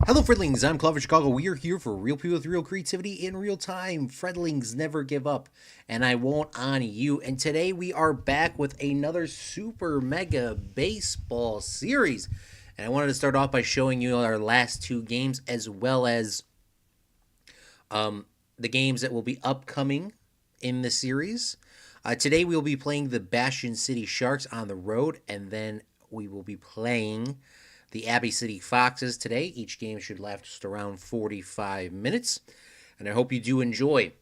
Hello, Fredlings. I'm Claude from Chicago. We are here for real people with real creativity in real time. Fredlings never give up, and I won't on you. And today we are back with another super mega baseball series. And I wanted to start off by showing you our last two games as well as the games that will be upcoming in the series. Today we will be playing the Bastion City Sharks on the road, and then we will be playing the Abbey City Foxes today. Each game should last around 45 minutes, and I hope you do enjoy.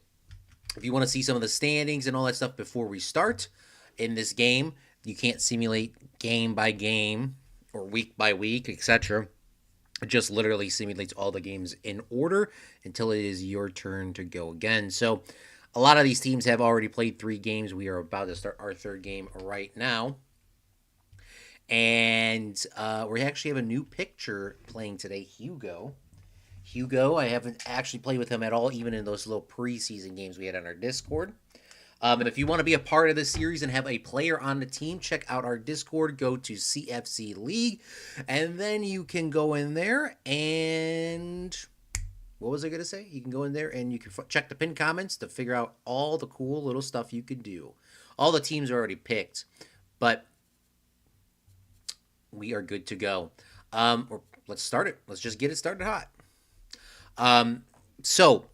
If you want to see some of the standings and all that stuff before we start in this game, you can't simulate game by game or week by week, etc. It just literally simulates all the games in order until it is your turn to go again. So a lot of these teams have already played 3 games. We are about to start our 3rd game right now. And we actually have a new picture playing today, Hugo. I haven't actually played with him at all, even in those little preseason games we had on our Discord. And if you want to be a part of this series and have a player on the team, check out our Discord. Go to CFC League, and then you can go in there and... what was I going to say? You can go in there and you can check the pinned comments to figure out all the cool little stuff you could do. All the teams are already picked, but we are good to go. Let's start it. Let's just get it started hot. So,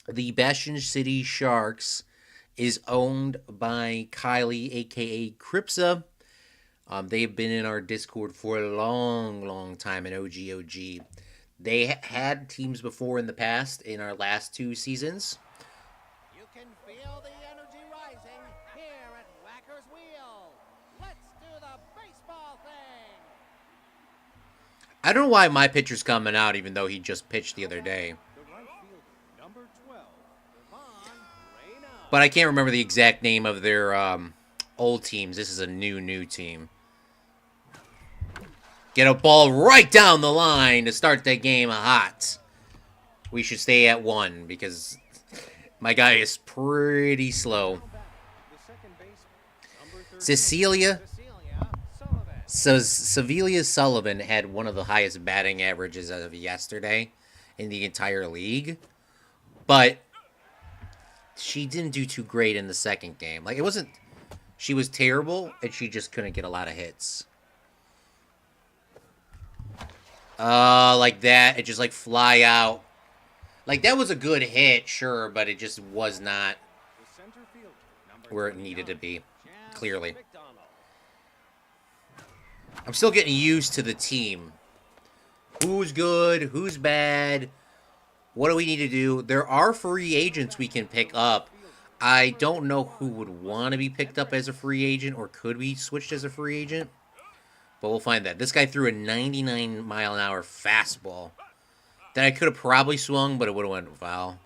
the Bastion City Sharks is owned by Kylie, a.k.a. Cripsa. They have been in our Discord for a long, long time in OG. They had teams before in the past in our last 2 seasons. You can feel the energy rising here at Whacker's Wheel. Let's do the baseball thing. I don't know why my pitcher's coming out, even though he just pitched the other day. But I can't remember the exact name of their old teams. This is a new team. Get a ball right down the line to start that game hot. We should stay at 1 because my guy is pretty slow. Sevilla Sullivan had one of the highest batting averages as of yesterday in the entire league. But she didn't do too great in the second game. Like, it wasn't... she was terrible, and she just couldn't get a lot of hits. Like that. It just, like, fly out. Like, that was a good hit, sure, but it just was not where it needed to be, clearly. I'm still getting used to the team. Who's good? Who's bad? What do we need to do? There are free agents we can pick up. I don't know who would want to be picked up as a free agent or could be switched as a free agent. But we'll find that. This guy threw a 99-mile-an-hour fastball that I could have probably swung, but it would have went foul.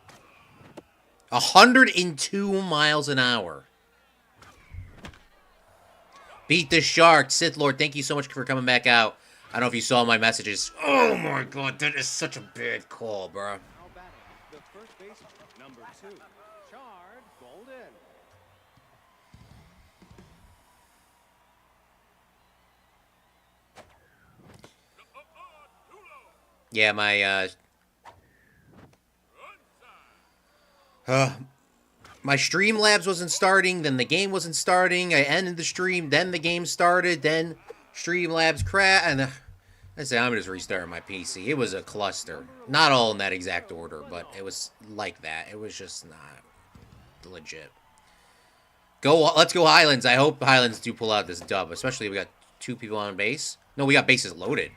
102 miles an hour. Beat the Sharks. Sith Lord, thank you so much for coming back out. I don't know if you saw my messages. Oh my god, that is such a bad call, bro. Yeah, my Streamlabs wasn't starting, then the game wasn't starting. I ended the stream, then the game started, then Streamlabs crashed, and I say I'm just restarting my PC. It was a cluster. Not all in that exact order, but it was like that. It was just not legit. Let's go Highlands. I hope Highlands do pull out this dub, especially if we got 2 people on base. No, we got bases loaded.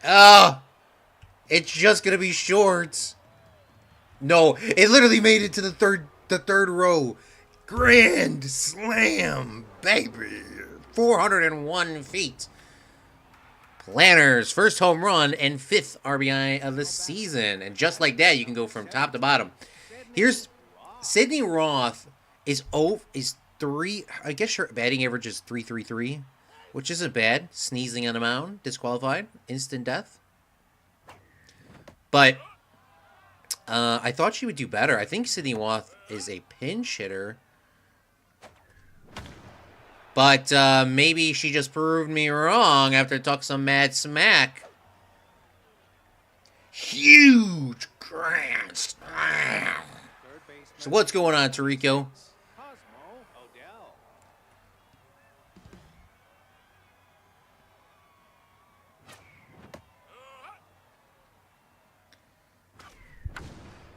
Oh! It's just gonna be shorts. No, it literally made it to the third row. Grand slam, baby. 401 feet. Planners, first home run and 5th RBI of the season. And just like that, you can go from top to bottom. Here's Sydney Roth is 3. I guess her batting average is 3.33, which isn't bad. Sneezing on the mound, disqualified, instant death. But I thought she would do better. I think Sydney Roth is a pinch hitter. But maybe she just proved me wrong after I talked some mad smack Huge grand slam. So what's going on, Tarico? Cosmo Odell.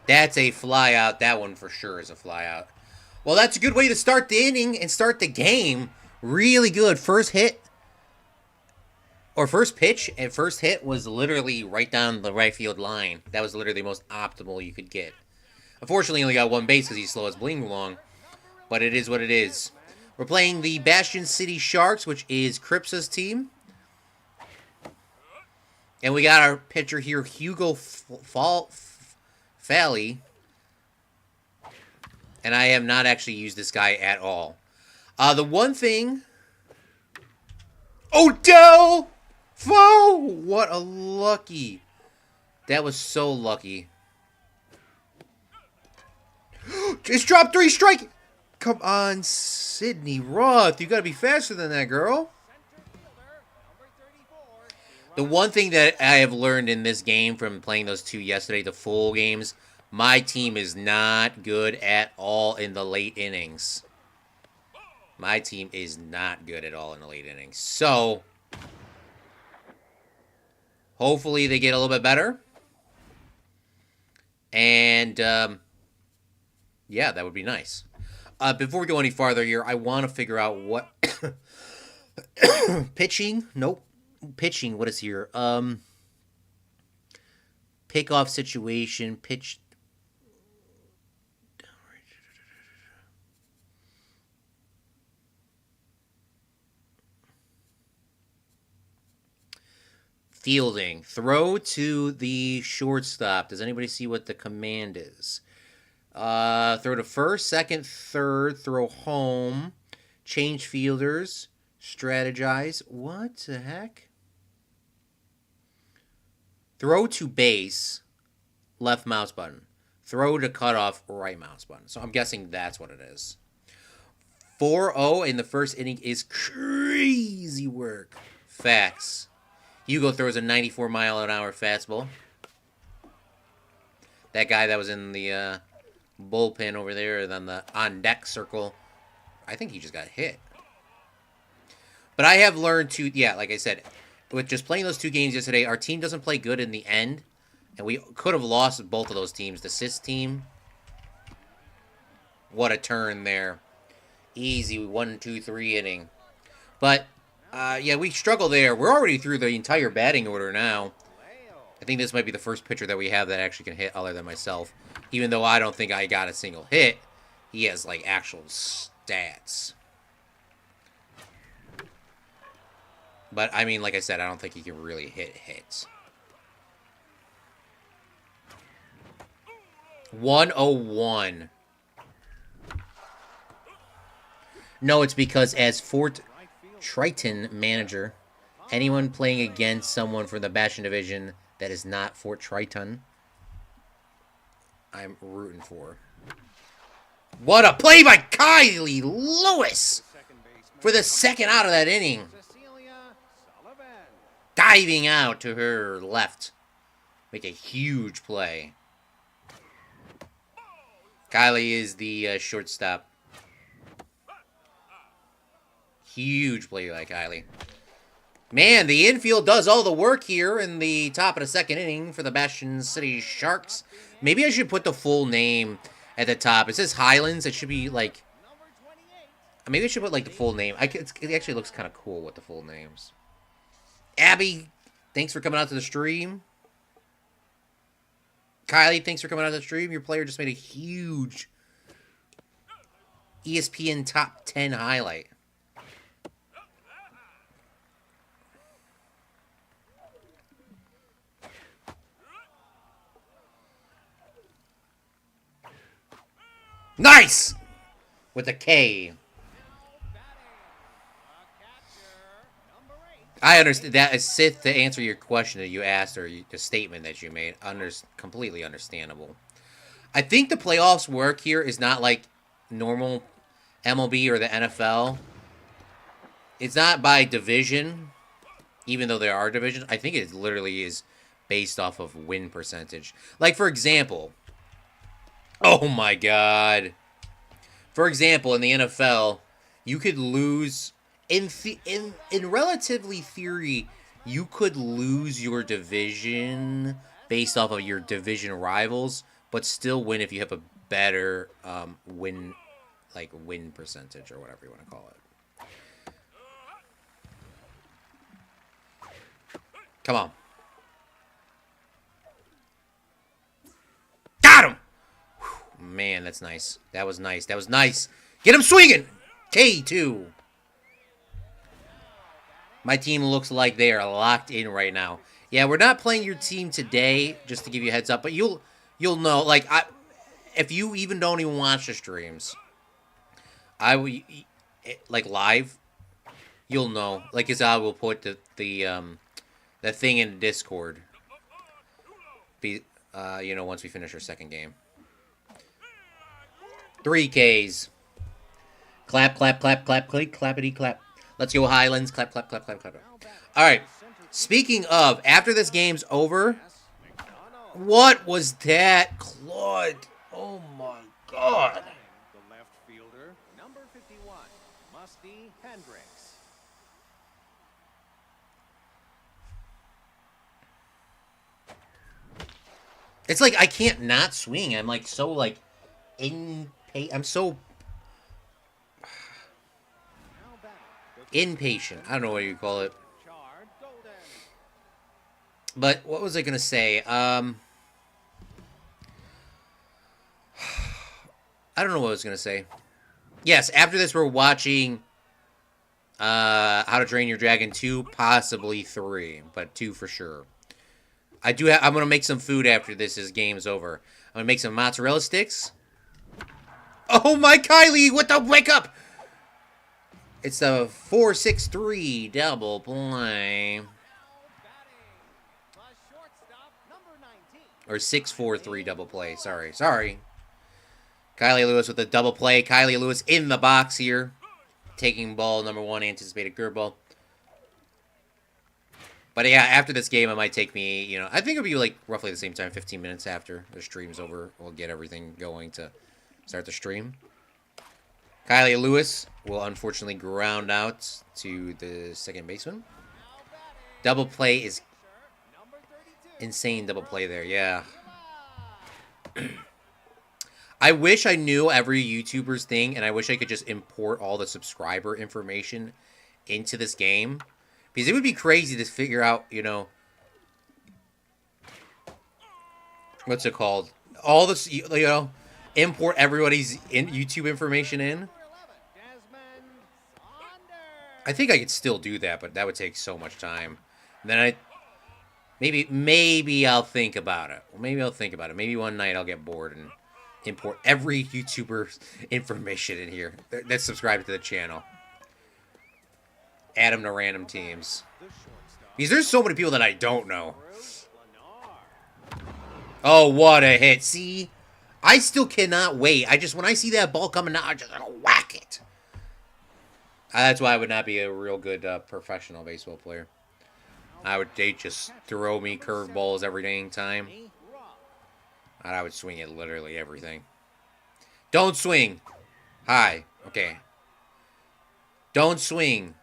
That's a fly out. That one for sure is a fly out. Well, that's a good way to start the inning and start the game. Really good. First hit, or first pitch and first hit was literally right down the right field line. That was literally the most optimal you could get. Unfortunately, he only got one base because he's slow as bling along. But it is what it is. We're playing the Bastion City Sharks, which is Cripsa's team. And we got our pitcher here, Hugo Fally. And I have not actually used this guy at all. The one thing... Odell! Whoa! What a lucky. That was so lucky. Just dropped 3 strike. Come on, Sydney Roth. You got to be faster than that, girl. The one thing that I have learned in this game from playing those two yesterday, the full games, my team is not good at all in the late innings. My team is not good at all in the late innings. So, hopefully they get a little bit better. And, yeah, that would be nice. Before we go any farther here, I want to figure out what... Pitching? Nope. Pitching, what is here? Pickoff situation, pitch... Fielding. Throw to the shortstop. Does anybody see what the command is? Throw to first, second, third. Throw home. Change fielders. Strategize. What the heck? Throw to base. Left mouse button. Throw to cutoff. Right mouse button. So I'm guessing that's what it is. 4-0 in the first inning is crazy work. Facts. Hugo throws a 94-mile-an-hour fastball. That guy that was in the bullpen over there, then the on-deck circle, I think he just got hit. But I have learned to, yeah, like I said, with just playing those two games yesterday, our team doesn't play good in the end, and we could have lost both of those teams. The Sis team, what a turn there. Easy 1, 2, 3 inning. But... yeah, we struggle there. We're already through the entire batting order now. I think this might be the first pitcher that we have that actually can hit other than myself. Even though I don't think I got a single hit, he has, like, actual stats. But, I mean, like I said, I don't think he can really hit hits. 101. No, it's because as Fort Triton manager, anyone playing against someone from the Bastion division that is not Fort Triton, I'm rooting for. What a play by Kylie Lewis for the second out of that inning. Diving out to her left. Make a huge play. Kylie is the shortstop. Huge play by Kylie. Man, the infield does all the work here in the top of the second inning for the Bastion City Sharks. Maybe I should put the full name at the top. It says Highlands. It should be like... Maybe I should put like the full name. It actually looks kind of cool with the full names. Abby, thanks for coming out to the stream. Kylie, thanks for coming out to the stream. Your player just made a huge ESPN Top 10 highlight. Nice! With a K. I understand that is Sith to answer your question that you asked or the statement that you made. Completely understandable. I think the playoffs work here is not like normal MLB or the NFL. It's not by division, even though there are divisions. I think it literally is based off of win percentage. Like, for example, oh my god. For example, in the NFL, you could lose in relatively theory, you could lose your division based off of your division rivals, but still win if you have a better win percentage or whatever you want to call it. Come on. Got him! Whew, man, that's nice. That was nice. That was nice. Get him swinging! K2. My team looks like they are locked in right now. Yeah, we're not playing your team today, just to give you a heads up, but you'll know. Like, if you even don't even watch the streams, like live, you'll know. Like, as I will put the thing in Discord. Once we finish our second game. 3Ks. Clap, clap, clap, clap, click, clappity, clap. Let's go Highlands. Clap, clap, clap, clap, clap. All right. Speaking of, after this game's over, what was that, Claude? Oh my God. The left fielder, number 51, Musty Hendricks. It's like I can't not swing. I'm like so like I'm so impatient. I don't know what you call it. But what was I gonna say? I don't know what I was gonna say. Yes, after this we're watching How to Train Your Dragon 2, possibly 3, but 2 for sure. I'm gonna make some food after this game's over. I'm gonna make some mozzarella sticks. Oh my Kylie, what the wake up? It's a 4-6-3 double play. Or 6-4-3 double play. Sorry. Kylie Lewis with a double play. Kylie Lewis in the box here. Taking ball number 1, anticipated curveball. But yeah, after this game, it might take me, I think it'll be like roughly the same time, 15 minutes after the stream's over. We'll get everything going to start the stream. Kylie Lewis will unfortunately ground out to the second baseman. Double play is insane double play there, yeah. I wish I knew every YouTuber's thing, and I wish I could just import all the subscriber information into this game. Because it would be crazy to figure out, what's it called? All this, import everybody's YouTube information in. I think I could still do that, but that would take so much time. And then maybe I'll think about it. Maybe one night I'll get bored and import every YouTuber's information in here that's subscribed to the channel. Add them to random teams. Because there's so many people that I don't know. Oh, what a hit. See? I still cannot wait. When I see that ball coming out, I just whack it. That's why I would not be a real good professional baseball player. They just throw me curveballs every dang time. I would swing at literally everything. Don't swing. Hi. Okay. Don't swing.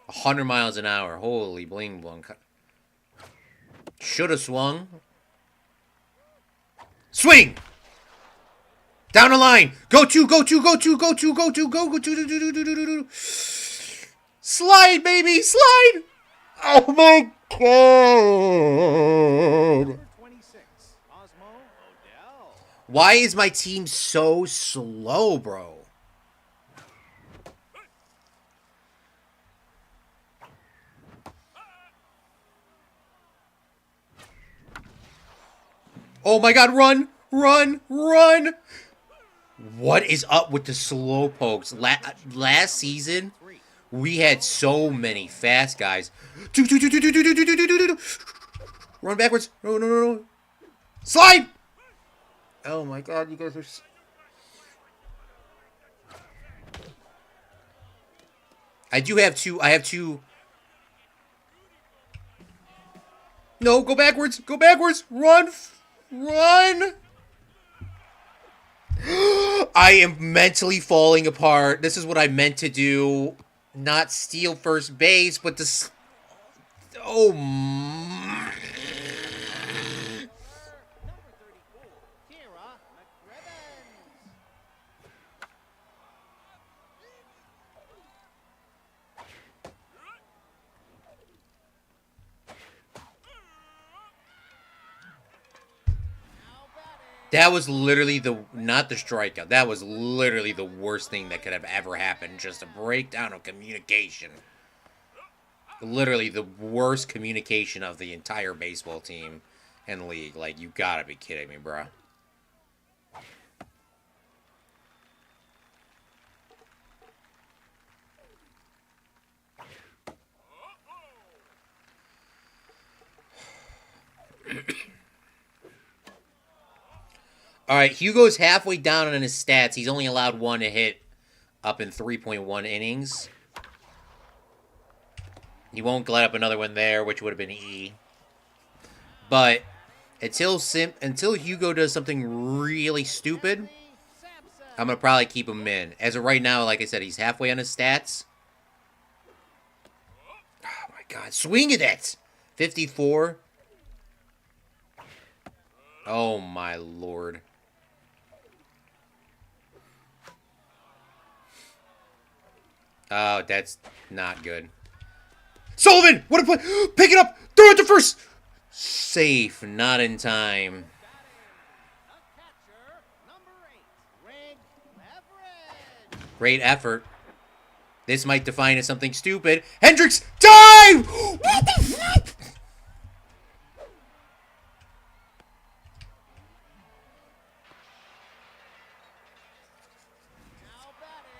100 miles an hour. Holy bling blung. Should have swung. Swing! Down the line. Go to. Slide, baby. Slide. Oh, my God. Why is my team so slow, bro? Oh my God, run! What is up with the slow pokes? Last season, we had so many fast guys. Run backwards. No. Slide! Oh my God, you guys are... I have two... No, go backwards. Go backwards. Run. Run. I am mentally falling apart. This is what I meant to do. Not steal first base, but to... Oh, Number 34, Kira McCrimmons. Now batting. that was literally the... Not the strikeout. That was literally the worst thing that could have ever happened. Just a breakdown of communication. Literally the worst communication of the entire baseball team and league. Like, you gotta be kidding me, bro. All right, Hugo's halfway down on his stats. He's only allowed one to hit up in 3.1 innings. He won't let up another one there, which would have been E. But until Hugo does something really stupid, I'm going to probably keep him in. As of right now, like I said, he's halfway on his stats. Oh, my God. Swing at it! 54. Oh, my Lord. Oh, that's not good. Sullivan! What a play! Pick it up! Throw it to first! Safe. Not in time. A catcher, number 8, Greg Everett. Great effort. This might define as something stupid. Hendricks! Dive! What the fuck? Now batting.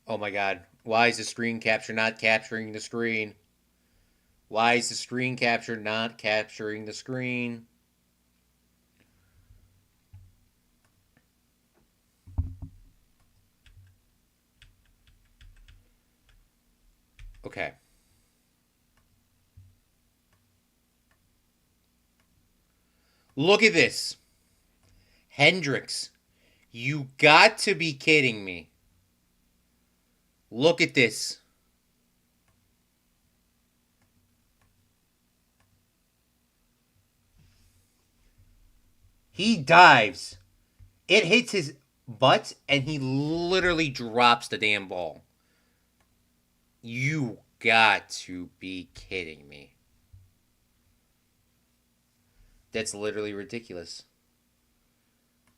Oh my God. Why is the screen capture not capturing the screen? Why is the screen capture not capturing the screen? Okay. Look at this. Hendricks. You got to be kidding me. Look at this. He dives. It hits his butt, and he literally drops the damn ball. You got to be kidding me. That's literally ridiculous.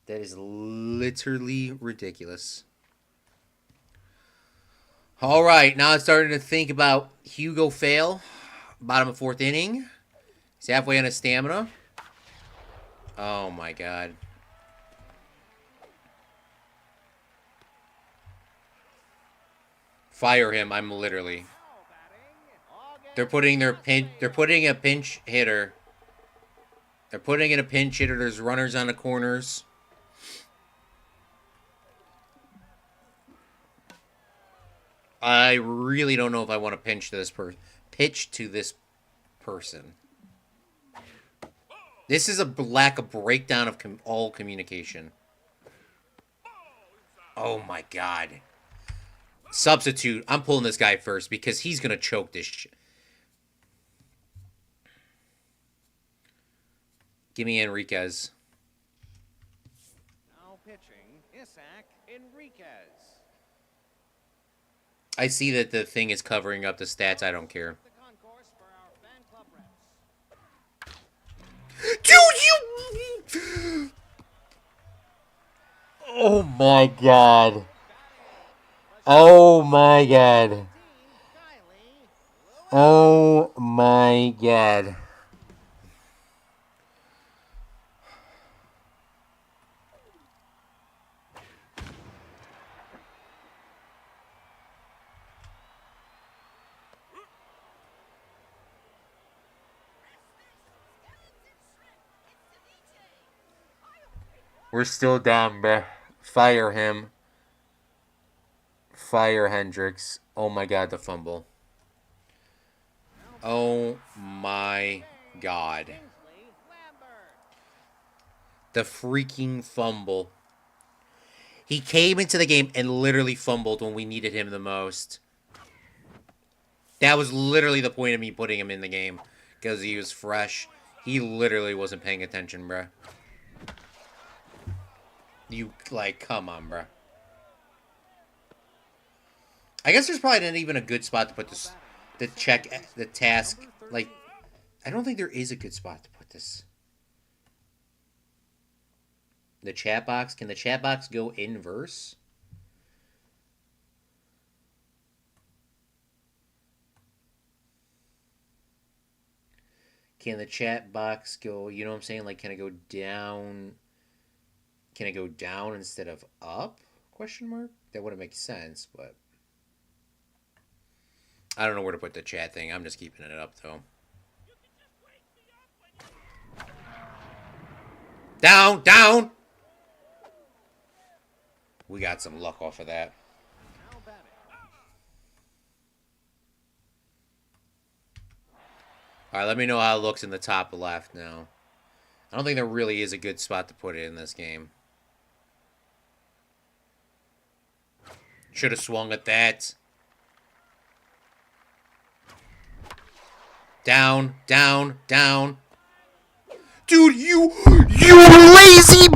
That is literally ridiculous. All right, now I'm starting to think about Hugo fail. Bottom of 4th inning. He's halfway on his stamina. Oh, my God. Fire him. I'm literally... They're putting a pinch hitter. They're putting in a pinch hitter. There's runners on the corners. I really don't know if I want to pitch to this person. This is a lack of breakdown of all communication. Oh my God. Substitute. I'm pulling this guy first because he's going to choke this shit. Give me Enriquez. Now pitching, Isaac Enriquez. I see that the thing is covering up the stats. I don't care. The concourse for our fan club reps. Dude, you... Oh my God. Oh my God. Oh my God. We're still down, bruh. Fire him. Fire Hendricks. Oh my god, the fumble. Oh my god. Kingsley Lambert. The freaking fumble. He came into the game and literally fumbled when we needed him the most. That was literally the point of me putting him in the game. Because he was fresh. He literally wasn't paying attention, bruh. You, like, come on, bruh. I guess there's probably not even a good spot to put this. The task. Like, I don't think there is a good spot to put this. The chat box. Can the chat box go inverse? Can the chat box go, you know what I'm saying? Like, can it go down? Can it go down instead of up? Question mark? That wouldn't make sense, but I don't know where to put the chat thing. I'm just keeping it up, though. Down, down! We got some luck off of that. Alright, let me know how it looks in the top left now. I don't think there really is a good spot to put it in this game. Should have swung at that. Down, down, down. Dude, you lazy...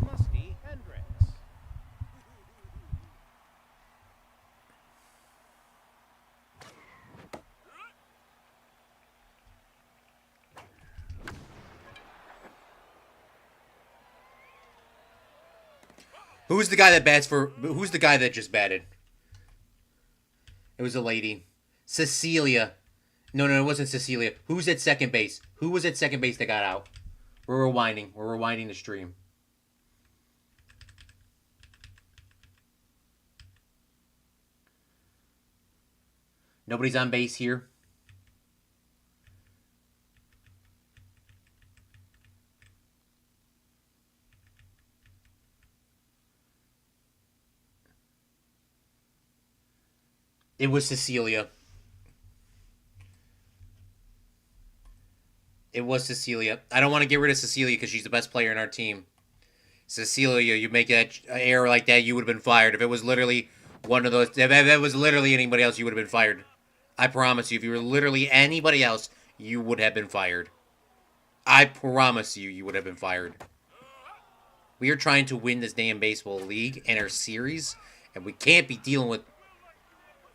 Musty Hendricks. Who's the guy that bats for... Who's the guy that just batted? It was a lady. Cecilia. No, it wasn't Cecilia. Who's at second base? Who was at second base that got out? We're rewinding. We're rewinding the stream. Nobody's on base here. It was Cecilia. It was Cecilia. I don't want to get rid of Cecilia because she's the best player in our team. Cecilia, you make that error like that, you would have been fired. If it was literally one of those... If it was literally anybody else, you would have been fired. I promise you, if you were literally anybody else, you would have been fired. I promise you, you would have been fired. We are trying to win this damn baseball league and our series, and we can't be dealing with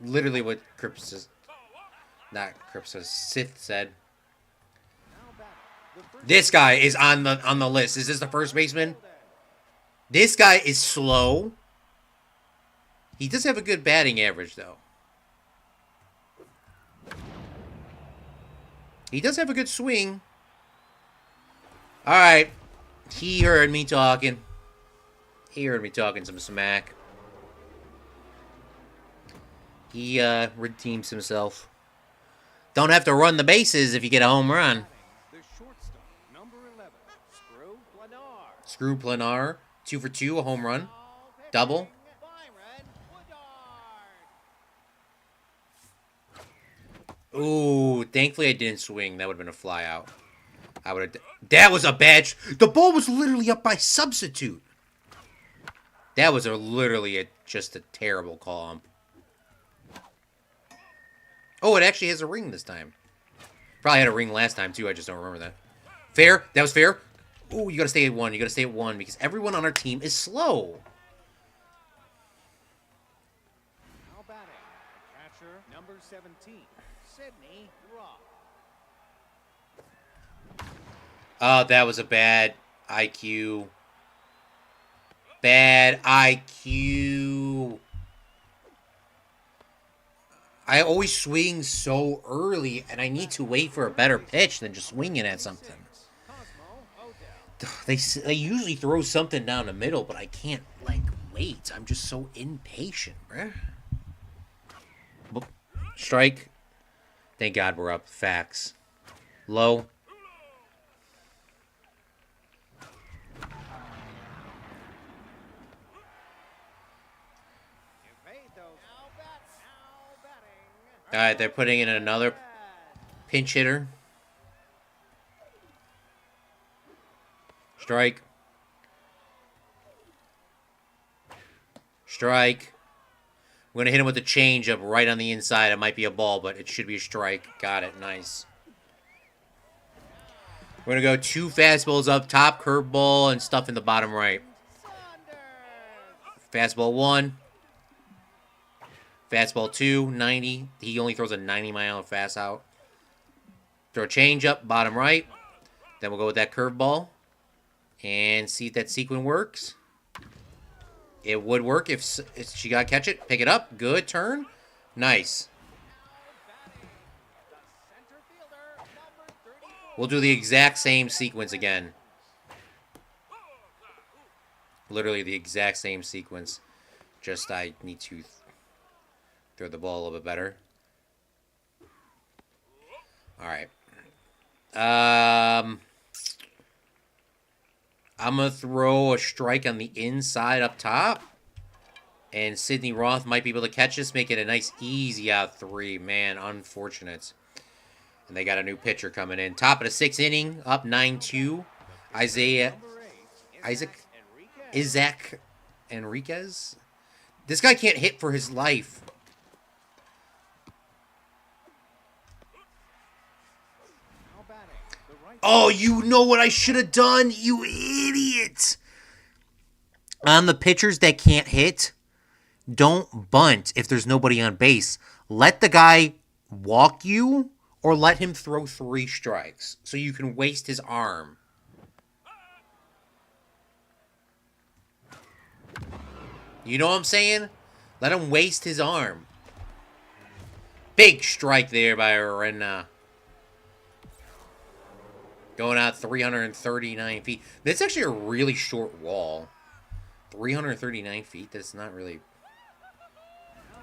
literally what Sith said. This guy is on the list. Is this the first baseman? This guy is slow. He does have a good batting average, though. He does have a good swing. Alright. He heard me talking. He heard me talking some smack. He redeems himself. Don't have to run the bases if you get a home run. The shortstop, number 11, Screw Planar. 2 for 2, a home run. Double. Ooh, thankfully I didn't swing. That would have been a fly out. I would have... That was a bad... The ball was literally up by substitute. That was literally just a terrible call. Oh, it actually has a ring this time. Probably had a ring last time, too. I just don't remember that. Fair. That was fair. Ooh, you gotta stay at 1. You gotta stay at 1 because everyone on our team is slow. Now batting, catcher, number 17, Sydney Rock. Oh, that was a bad IQ. Bad IQ. I always swing so early, and I need to wait for a better pitch than just swinging at something. They usually throw something down the middle, but I can't, like, wait. I'm just so impatient, bruh. Strike. Thank God we're up. Facts. Low. All right, they're putting in another pinch hitter. Strike. Strike. We're going to hit him with a changeup right on the inside. It might be a ball, but it should be a strike. Got it. Nice. We're going to go 2 fastballs up top, curveball, and stuff in the bottom right. Fastball 1. Fastball 2, 90. He only throws a 90-mile fast out. Throw a changeup, bottom right. Then we'll go with that curveball and see if that sequence works. It would work if she got to catch it. Pick it up. Good turn. Nice. We'll do the exact same sequence again. Literally the exact same sequence. Just I need to throw the ball a little bit better. All right. I'm going to throw a strike on the inside up top. And Sidney Roth might be able to catch this, make it a nice easy out 3. Man, unfortunate. And they got a new pitcher coming in. Top of the 6th inning, up 9-2. Isaac Enriquez. This guy can't hit for his life. Oh, you know what I should have done, you idiot. On the pitchers that can't hit, don't bunt if there's nobody on base. Let the guy walk you or let him throw 3 strikes so you can waste his arm. You know what I'm saying? Let him waste his arm. Big strike there by Arena. Going out 339 feet. That's actually a really short wall. 339 feet? That's not really...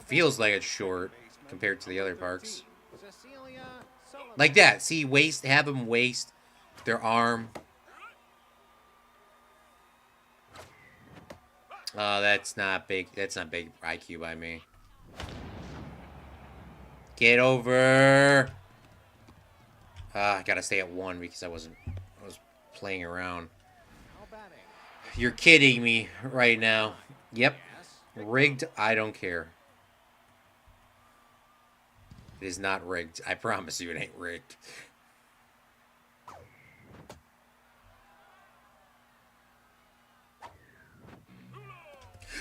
Feels like it's short compared to the other parks. Like that. See, have them waste their arm. Oh, that's not big. That's not big IQ by me. Get over. I gotta stay at 1 because I was playing around. You're kidding me right now. Yep. Rigged. I don't care. It is not rigged. I promise you it ain't rigged.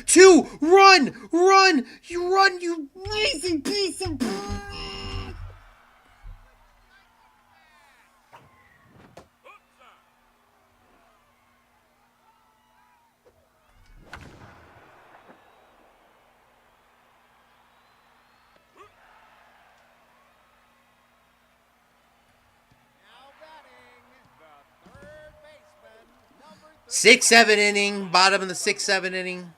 Two! Run! Run! You run, you lazy piece of... Six, 7 inning. Bottom of the 6, 7 inning.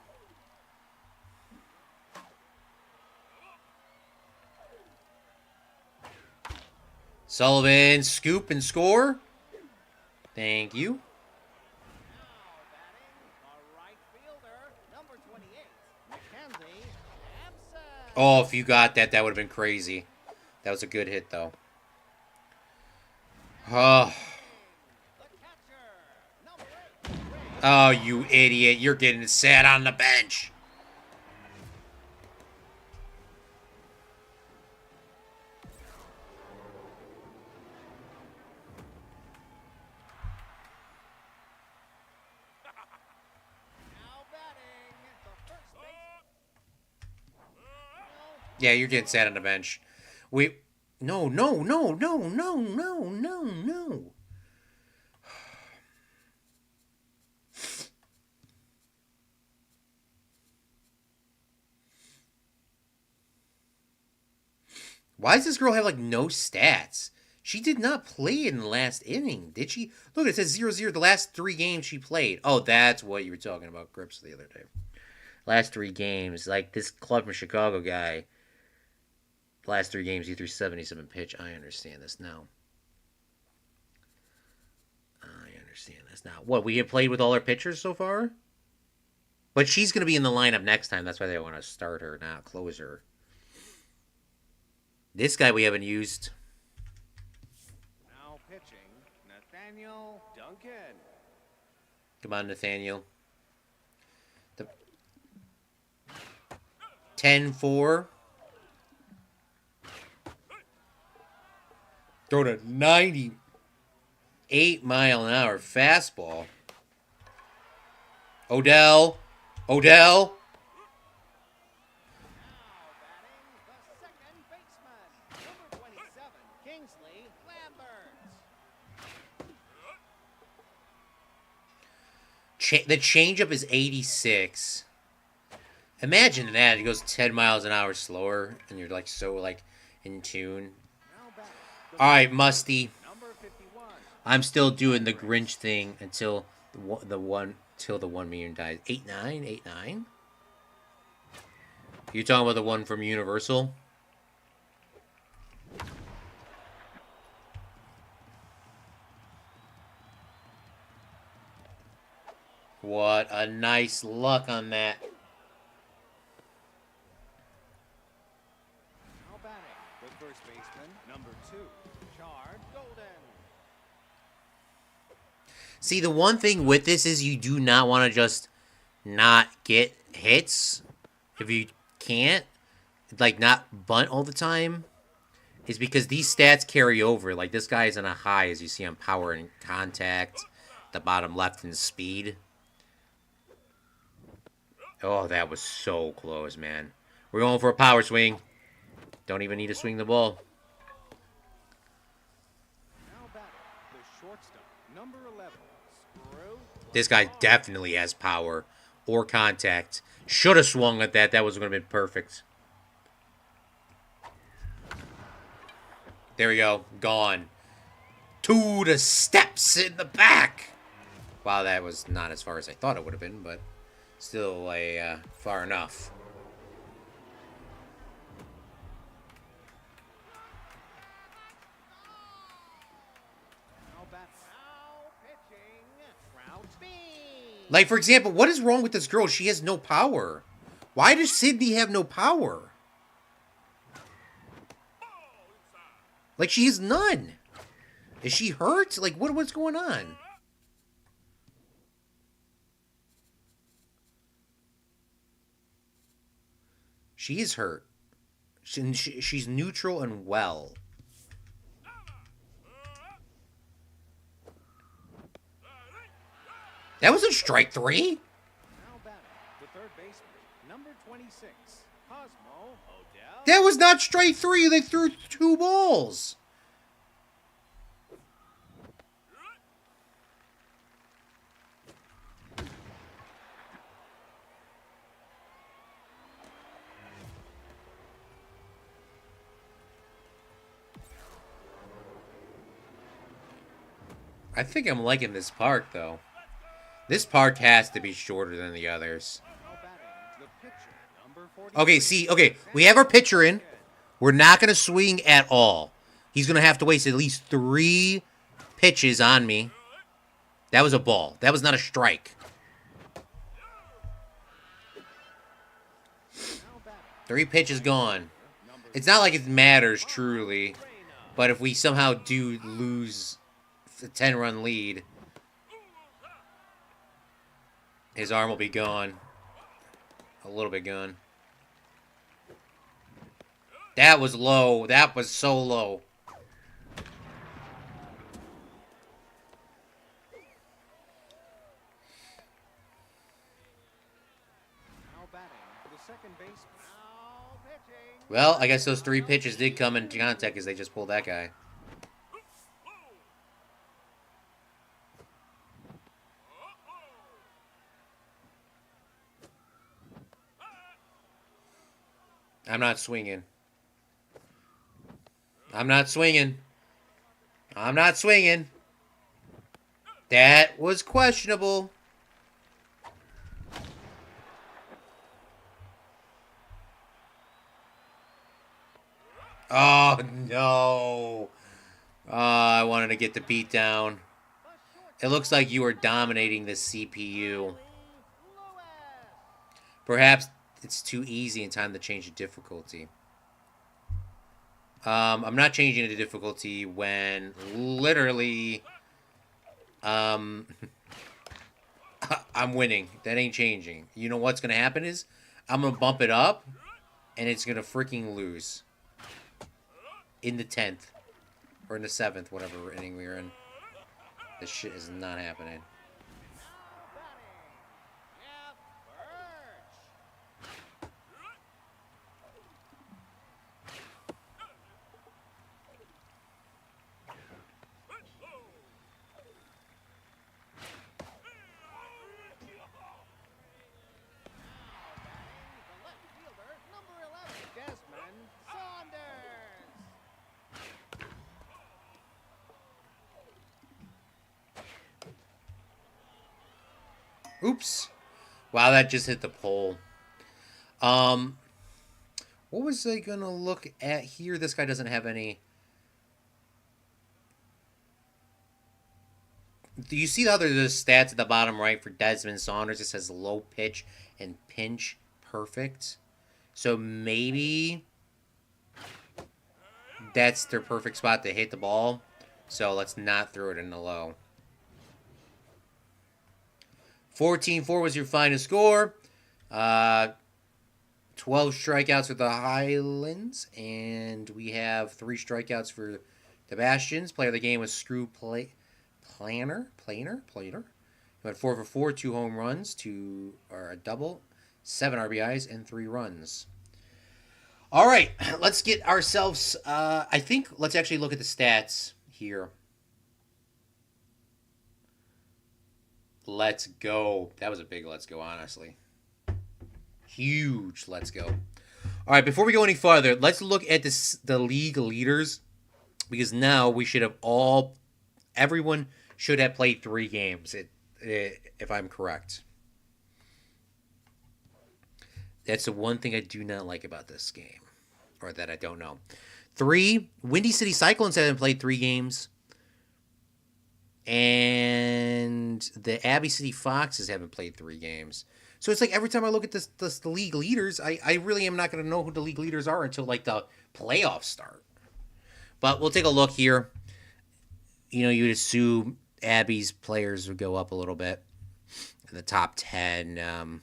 Sullivan, scoop and score. Thank you. Oh, if you got that, that would have been crazy. That was a good hit, though. Oh. Oh, you idiot. You're getting sat on the bench. Yeah, you're getting sat on the bench. No. Why does this girl have, like, no stats? She did not play in the last inning, did she? Look, it says 0-0 the last 3 games she played. Oh, that's what you were talking about, Grips, the other day. Last 3 games. Like, this Club from Chicago guy, last 3 games, he threw 77 pitch. I understand this now. What, we have played with all our pitchers so far? But she's going to be in the lineup next time. That's why they want to start her, not close her. This guy we haven't used. Now pitching, Nathaniel Duncan. Come on, Nathaniel. The 10-4. Throwing a 98-mile-an-hour fastball. Odell. Odell. Now batting, the second baseman, number 27, Kingsley Lambert. The changeup is 86. Imagine that. It goes 10 miles an hour slower, and you're like so like in tune. Now batting, All right, Musty. number 51. I'm still doing the Grinch thing until the 1 million dies. 8-9, 8-9. You talking about the one from Universal? What a nice luck on that. Now batting, the first baseman, number 2, Chard Golden. See, the one thing with this is you do not want to just not get hits. If you can't, like, not bunt all the time, is because these stats carry over. Like, this guy is on a high, as you see on power and contact, the bottom left and speed. Oh, that was so close, man. We're going for a power swing. Don't even need to swing the ball. Now batting, the shortstop, number 11, Screw. This guy definitely has power or contact. Should have swung at that. That was going to have been perfect. There we go. Gone. To the steps in the back. Wow, that was not as far as I thought it would have been, but still far enough. Now batting, now pitching, Trout Speed. Like, for example, what is wrong with this girl? She has no power. Why does Sydney have no power? Like, she has none. Is she hurt? Like, what's going on? She is hurt. She's neutral and well. That wasn't strike 3. Now batting, the third baseman, number 26, Cosmo Odell. That was not strike 3. They threw 2 balls. I think I'm liking this park, though. This park has to be shorter than the others. Now batting, the pitcher, number 40. Okay, we have our pitcher in. We're not going to swing at all. He's going to have to waste at least 3 pitches on me. That was a ball. That was not a strike. 3 pitches gone. It's not like it matters, truly. But if we somehow do lose a 10-run lead, his arm will be gone. A little bit gone. That was low. That was so low. Now batting, the second baseman. Now pitching. Well, I guess those 3 pitches did come into contact because they just pulled that guy. I'm not swinging. I'm not swinging. I'm not swinging. That was questionable. Oh, no. I wanted to get the beat down. It looks like you are dominating this CPU. Perhaps it's too easy and time to change the difficulty. I'm not changing the difficulty when literally I'm winning. That ain't changing. You know what's going to happen is I'm going to bump it up and it's going to freaking lose. In the 10th. Or in the 7th, whatever inning we were in. This shit is not happening. Oops. Wow, that just hit the pole. What was I gonna look at here? This guy doesn't have any. Do you see the other stats at the bottom right for Desmond Saunders? It says low pitch and pinch perfect. So maybe that's their perfect spot to hit the ball. So let's not throw it in the low. 14-4 was your final score. 12 strikeouts for the Highlands. And we have 3 strikeouts for the Bastions. Player of the game was Planner. He went 4 for 4, 2 home runs, a double, 7 RBIs, and 3 runs. All right, let's get ourselves. I think let's actually look at the stats here. Let's go. That was a big let's go, honestly. Huge let's go. All right, before we go any farther, let's look at the league leaders, because now we should have everyone should have played 3 games, if I'm correct. That's the one thing I do not like about this game, or that I don't know. 3, Windy City Cyclones haven't played 3 games. And the Abbey City Foxes haven't played 3 games. So it's like every time I look at the league leaders, I really am not going to know who the league leaders are until like the playoffs start. But we'll take a look here. You know, you'd assume Abbey's players would go up a little bit in the top 10.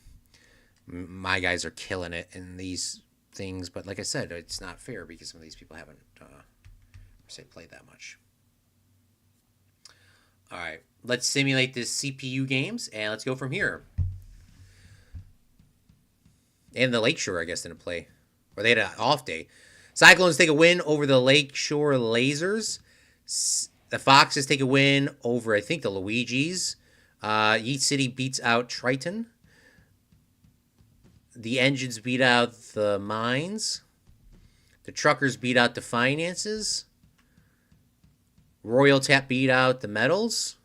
My guys are killing it in these things. But like I said, it's not fair because some of these people haven't, played that much. All right, let's simulate this CPU games, and let's go from here. And the Lakeshore, I guess, didn't play. Or they had an off day. Cyclones take a win over the Lakeshore Lasers. The Foxes take a win over, I think, the Luigi's. Yeet City beats out Triton. The Engines beat out the Mines. The Truckers beat out the Finances. Royal Tap beat out the Metals.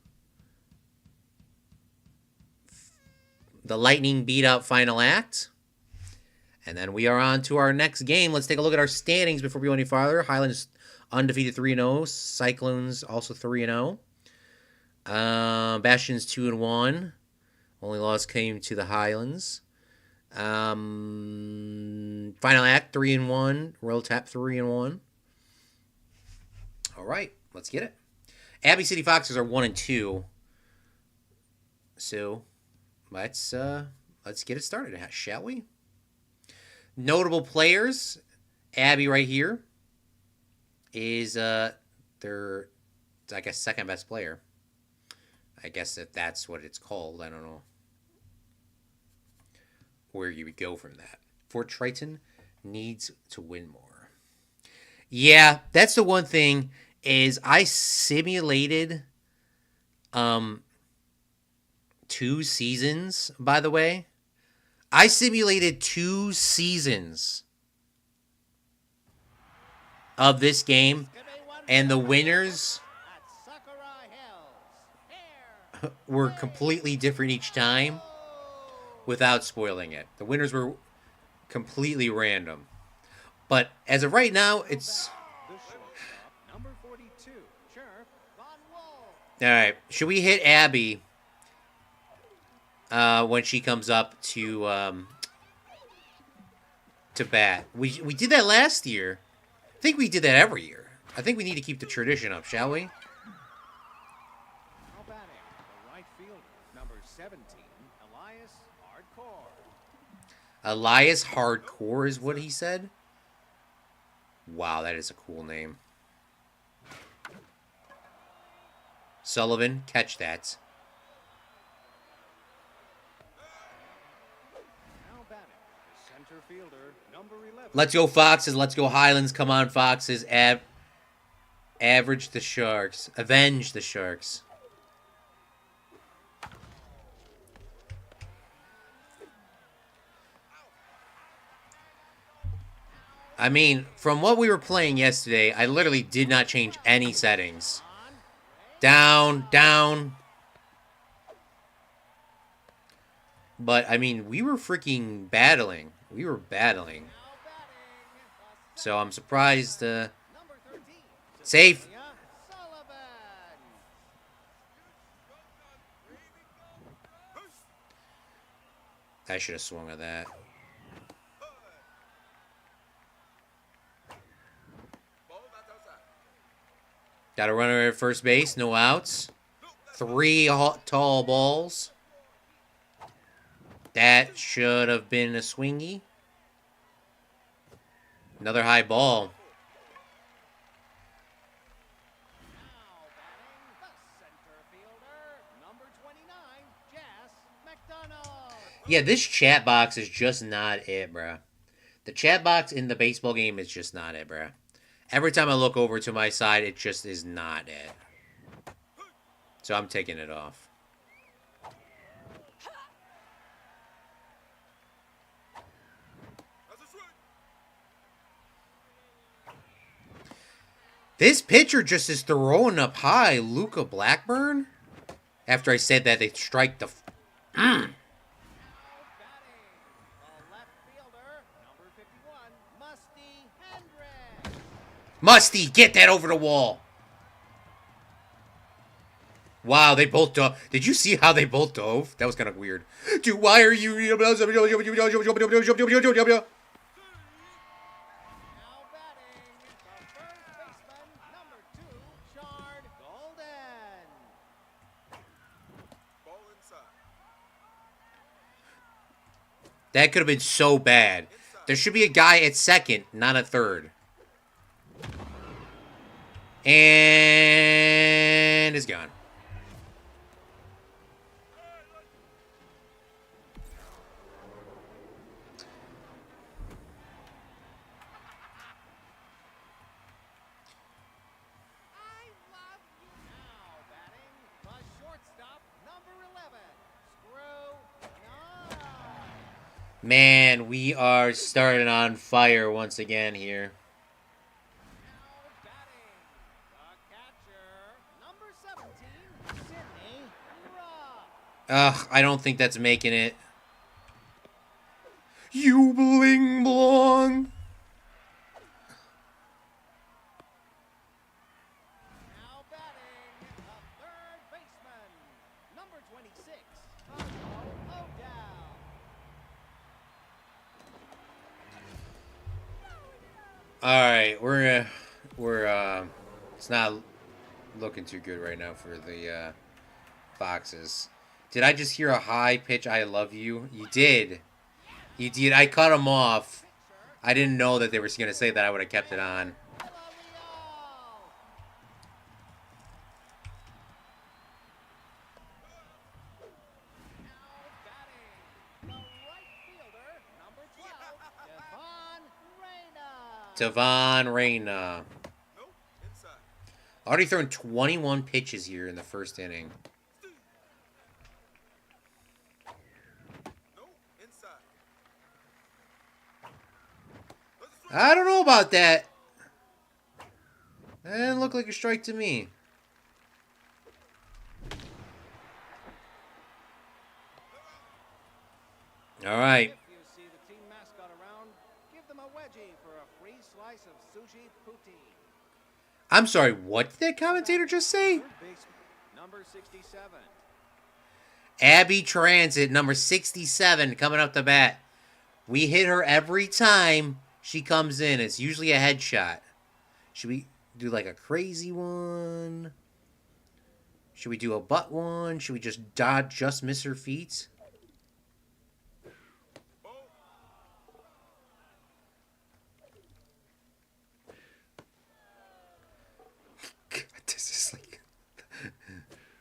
The Lightning beat out Final Act. And then we are on to our next game. Let's take a look at our standings before we go any farther. Highlands undefeated 3-0. Cyclones also 3-0. Bastions 2-1. Only loss came to the Highlands. Final Act 3-1. Royal Tap 3-1. All right. Let's get it. Abbey City Foxes are 1-2. So let's get it started, shall we? Notable players. Abbey right here is their, I guess, second best player. I guess if that's what it's called. I don't know where you would go from that. Fort Triton needs to win more. Yeah, that's the one thing. Is I simulated 2 seasons, by the way. I simulated 2 seasons of this game, and the winners were completely different each time without spoiling it. The winners were completely random. But as of right now, it's... All right, should we hit Abby when she comes up to bat? We did that last year. I think we did that every year. I think we need to keep the tradition up, shall we? Now batting, the right fielder, number 17, Elias Hardcore. Elias Hardcore is what he said? Wow, that is a cool name. Sullivan, catch that. Now batting, the center fielder, number 11. Let's go Foxes. Let's go Highlands. Come on, Foxes. Average the Sharks. Avenge the Sharks. I mean, from what we were playing yesterday, I literally did not change any settings. Down, down. But, I mean, we were freaking battling. We were battling. So I'm surprised. Number 13, Safe. Sullivan. I should have swung at that. Got a runner at first base. No outs. 3 tall balls. That should have been a swingy. Another high ball. Now batting, the center fielder, number 29, Jess McDonald. Yeah, this chat box is just not it, bruh. The chat box in the baseball game is just not it, bruh. Every time I look over to my side, it just is not it. So I'm taking it off. This pitcher just is throwing up high. Luca Blackburn? After I said that, they strike the... Batting, the left fielder, number 51, Musty Hendricks. Musty, get that over the wall. Wow, they both dove. Did you see how they both dove? That was kind of weird. Dude, why are you... Now batting, the first baseman, number 2, Shard Golden. Ball inside. That could have been so bad. There should be a guy at second, not a third. And it's gone. Now batting, the shortstop, number 11, Screw 9. Man, we are starting on fire once again here. Now batting, the catcher, number 17, Sydney Ruff. Ugh, I don't think that's making it. You bling blong. Now batting, the third baseman, number 26, Cosmo O'Dowd. All right, we're it's not looking too good right now for the Foxes. Did I just hear a high pitch I love you? You did. You did. I cut him off. I didn't know that they were going to say that. I would have kept it on. Devon Reyna. Nope. Inside. Already thrown 21 pitches here in the first inning. Nope. Inside. I don't know about that. That didn't look like a strike to me. All right. If you see the team mascot around, give them a wedgie for a free slice of sushi poutine. I'm sorry, what did that commentator just say? Third baseman, number 67. Abby Transit, number 67, coming up the bat. We hit her every time she comes in. It's usually a headshot. Should we do like a crazy one? Should we do a butt one? Should we just dodge, just miss her feet? God, this is like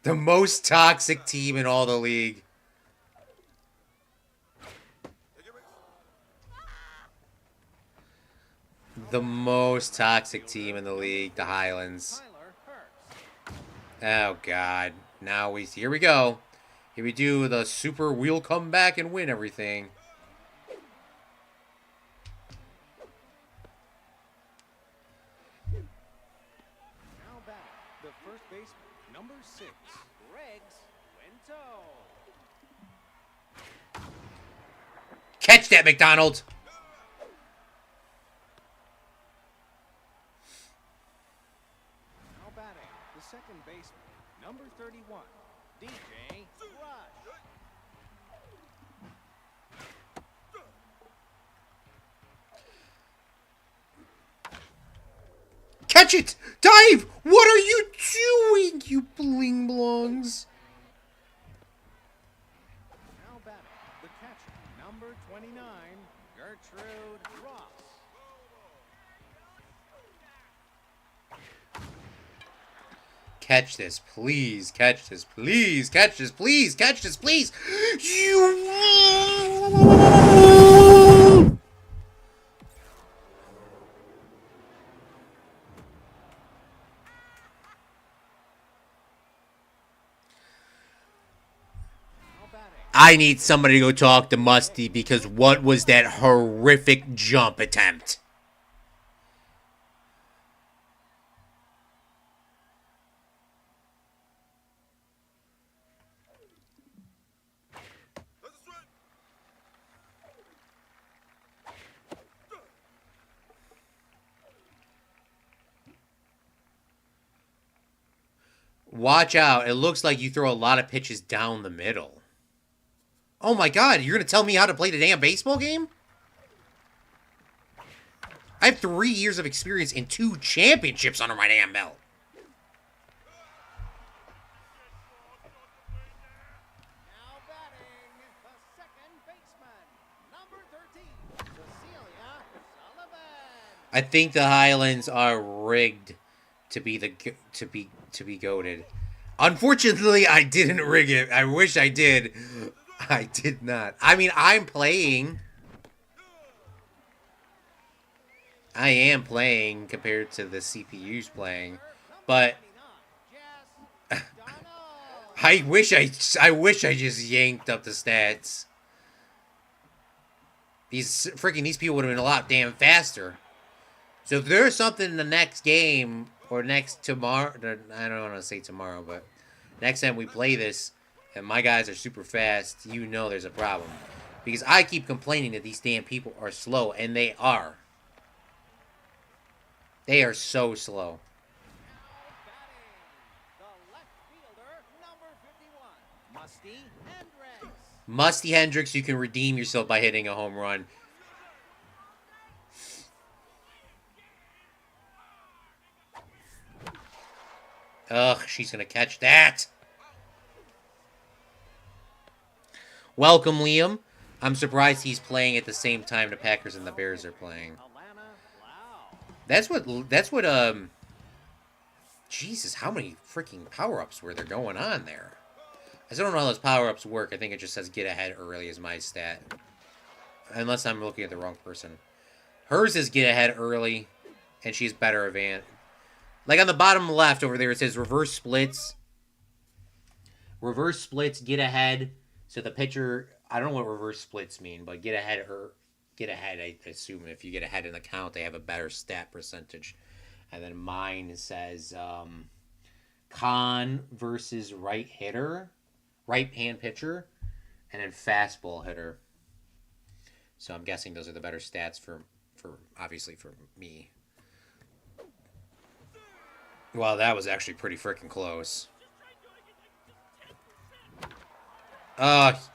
the most toxic team in all the league. The most toxic team in the league, the Highlands. Oh God! Now here we go. Here we do the super. We'll come back and win everything. Now back, the first baseman, number 6, Regs Winto. Catch that, McDonald! Now batting, the second baseman, number 31, DJ Rush. Catch it! Dive! What are you doing, you bling blongs? Now batting, the catcher, number 29, Gertrude Ross. Catch this, please. Catch this, please. Catch this, please. Catch this, please. You. I need somebody to go talk to Musty because what was that horrific jump attempt? Watch out. It looks like you throw a lot of pitches down the middle. Oh my God, you're going to tell me how to play the damn baseball game? I have 3 years of experience and 2 championships under my damn belt. Now batting, the second baseman, number 13, Cecilia Sullivan. I think the Highlands are rigged to be goated. Unfortunately, I didn't rig it. I wish I did. I did not. I mean, I'm playing. I am playing compared to the CPU's playing, but I wish I just yanked up the stats. These people would have been a lot damn faster. So if there's something in the next game or next tomorrow, I don't want to say tomorrow, but next time we play this, and my guys are super fast, you know there's a problem. Because I keep complaining that these damn people are slow, and they are. They are so slow. The left fielder, number 51, Musty Hendricks. Musty Hendricks, you can redeem yourself by hitting a home run. Ugh, she's going to catch that. Welcome, Liam. I'm surprised he's playing at the same time the Packers and the Bears are playing. That's what, Jesus, how many freaking power-ups were there going on there? I still don't know how those power-ups work. I think it just says get ahead early is my stat. Unless I'm looking at the wrong person. Hers is get ahead early, and she's better advanced. Like on the bottom left over there, it says reverse splits. Reverse splits, get ahead. So the pitcher, I don't know what reverse splits mean, but get ahead, I assume if you get ahead in the count, they have a better stat percentage. And then mine says con versus right hand pitcher, and then fastball hitter. So I'm guessing those are the better stats for obviously for me. Well, that was actually pretty freaking close.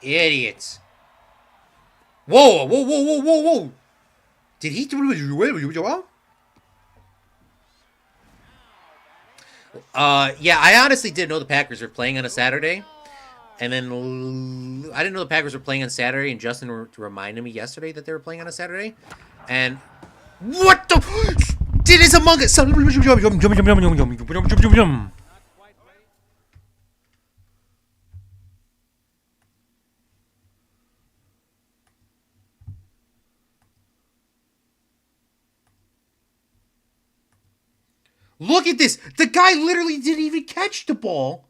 Idiots. Whoa, whoa, whoa, whoa, whoa, whoa. Did he do it? Yeah, I honestly didn't know the Packers were playing on a Saturday. And then I didn't know the Packers were playing on Saturday, and Justin reminded me yesterday that they were playing on a Saturday. And what the? It is Among Us. Look at this. The guy literally didn't even catch the ball.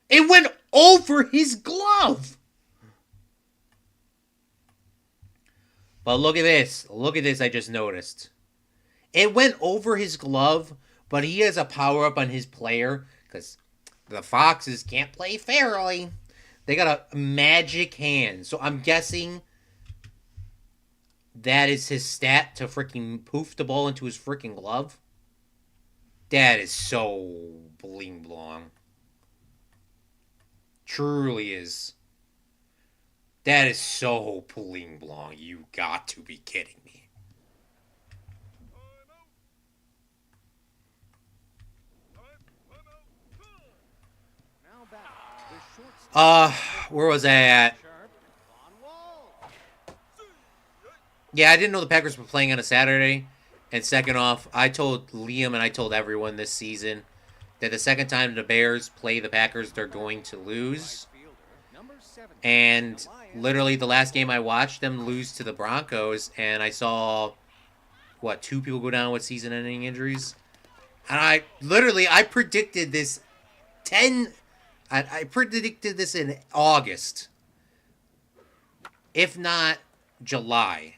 It went over his glove. But look at this. Look at this I just noticed. It went over his glove, but he has a power-up on his player because the Foxes can't play fairly. They got a magic hand. So I'm guessing that is his stat to freaking poof the ball into his freaking glove. That is so bling blong. Truly is. That is so bling blong. You got to be kidding me. Where was I at? Yeah, I didn't know the Packers were playing on a Saturday. And second off, I told Liam and I told everyone this season that the second time the Bears play the Packers, they're going to lose. And literally the last game I watched them lose to the Broncos, and I saw, what, 2 people go down with season-ending injuries? And I predicted this I predicted this in August, if not July,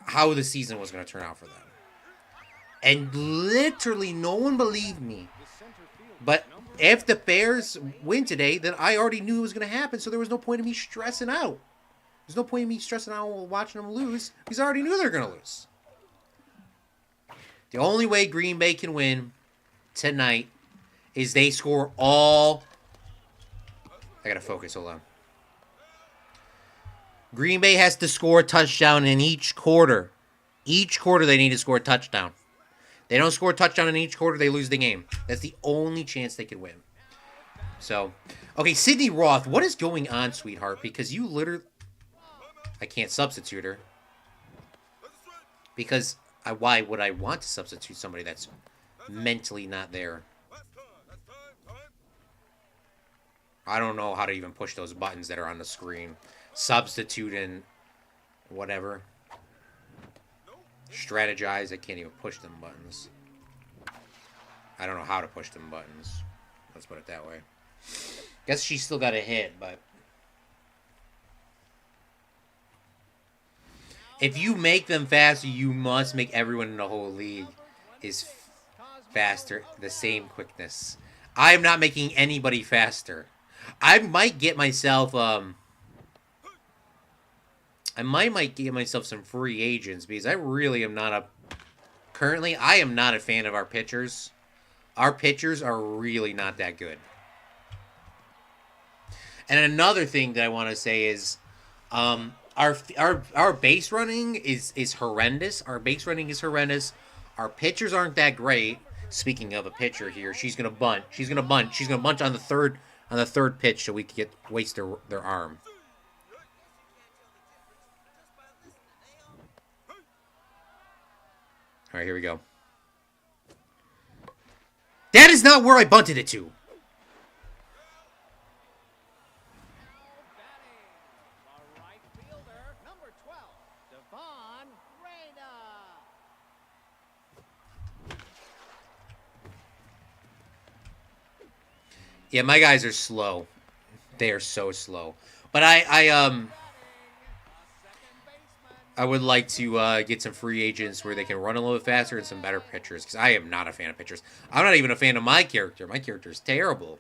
how the season was going to turn out for them. And literally no one believed me. But if the Bears win today, then I already knew it was going to happen, so there was no point in me stressing out. There's no point in me stressing out watching them lose, because I already knew they were going to lose. The only way Green Bay can win tonight is they score all... I got to focus, hold on. Green Bay has to score a touchdown in each quarter. Each quarter they need to score a touchdown. They don't score a touchdown in each quarter, they lose the game. That's the only chance they can win. So, okay, Sydney Roth, what is going on, sweetheart? Because you literally... I can't substitute her. Because why would I want to substitute somebody that's mentally not there? I don't know how to even push those buttons that are on the screen. Substitute and whatever. Strategize. I can't even push them buttons. I don't know how to push them buttons. Let's put it that way. Guess she still got a hit, but... If you make them faster, you must make everyone in the whole league is faster. The same quickness. I am not making anybody faster. I might get myself... I might get myself some free agents because I really am not a... Currently, I am not a fan of our pitchers. Our pitchers are really not that good. And another thing that I want to say is our base running is horrendous. Our base running is horrendous. Our pitchers aren't that great. Speaking of a pitcher here, she's gonna bunt. She's gonna bunt. She's gonna bunt on the third pitch so we can waste their arm. All right, here we go. That is not where I bunted it to. Yeah, my guys are slow. They are so slow. But I would like to get some free agents where they can run a little bit faster and some better pitchers. Because I am not a fan of pitchers. I'm not even a fan of my character. My character is terrible.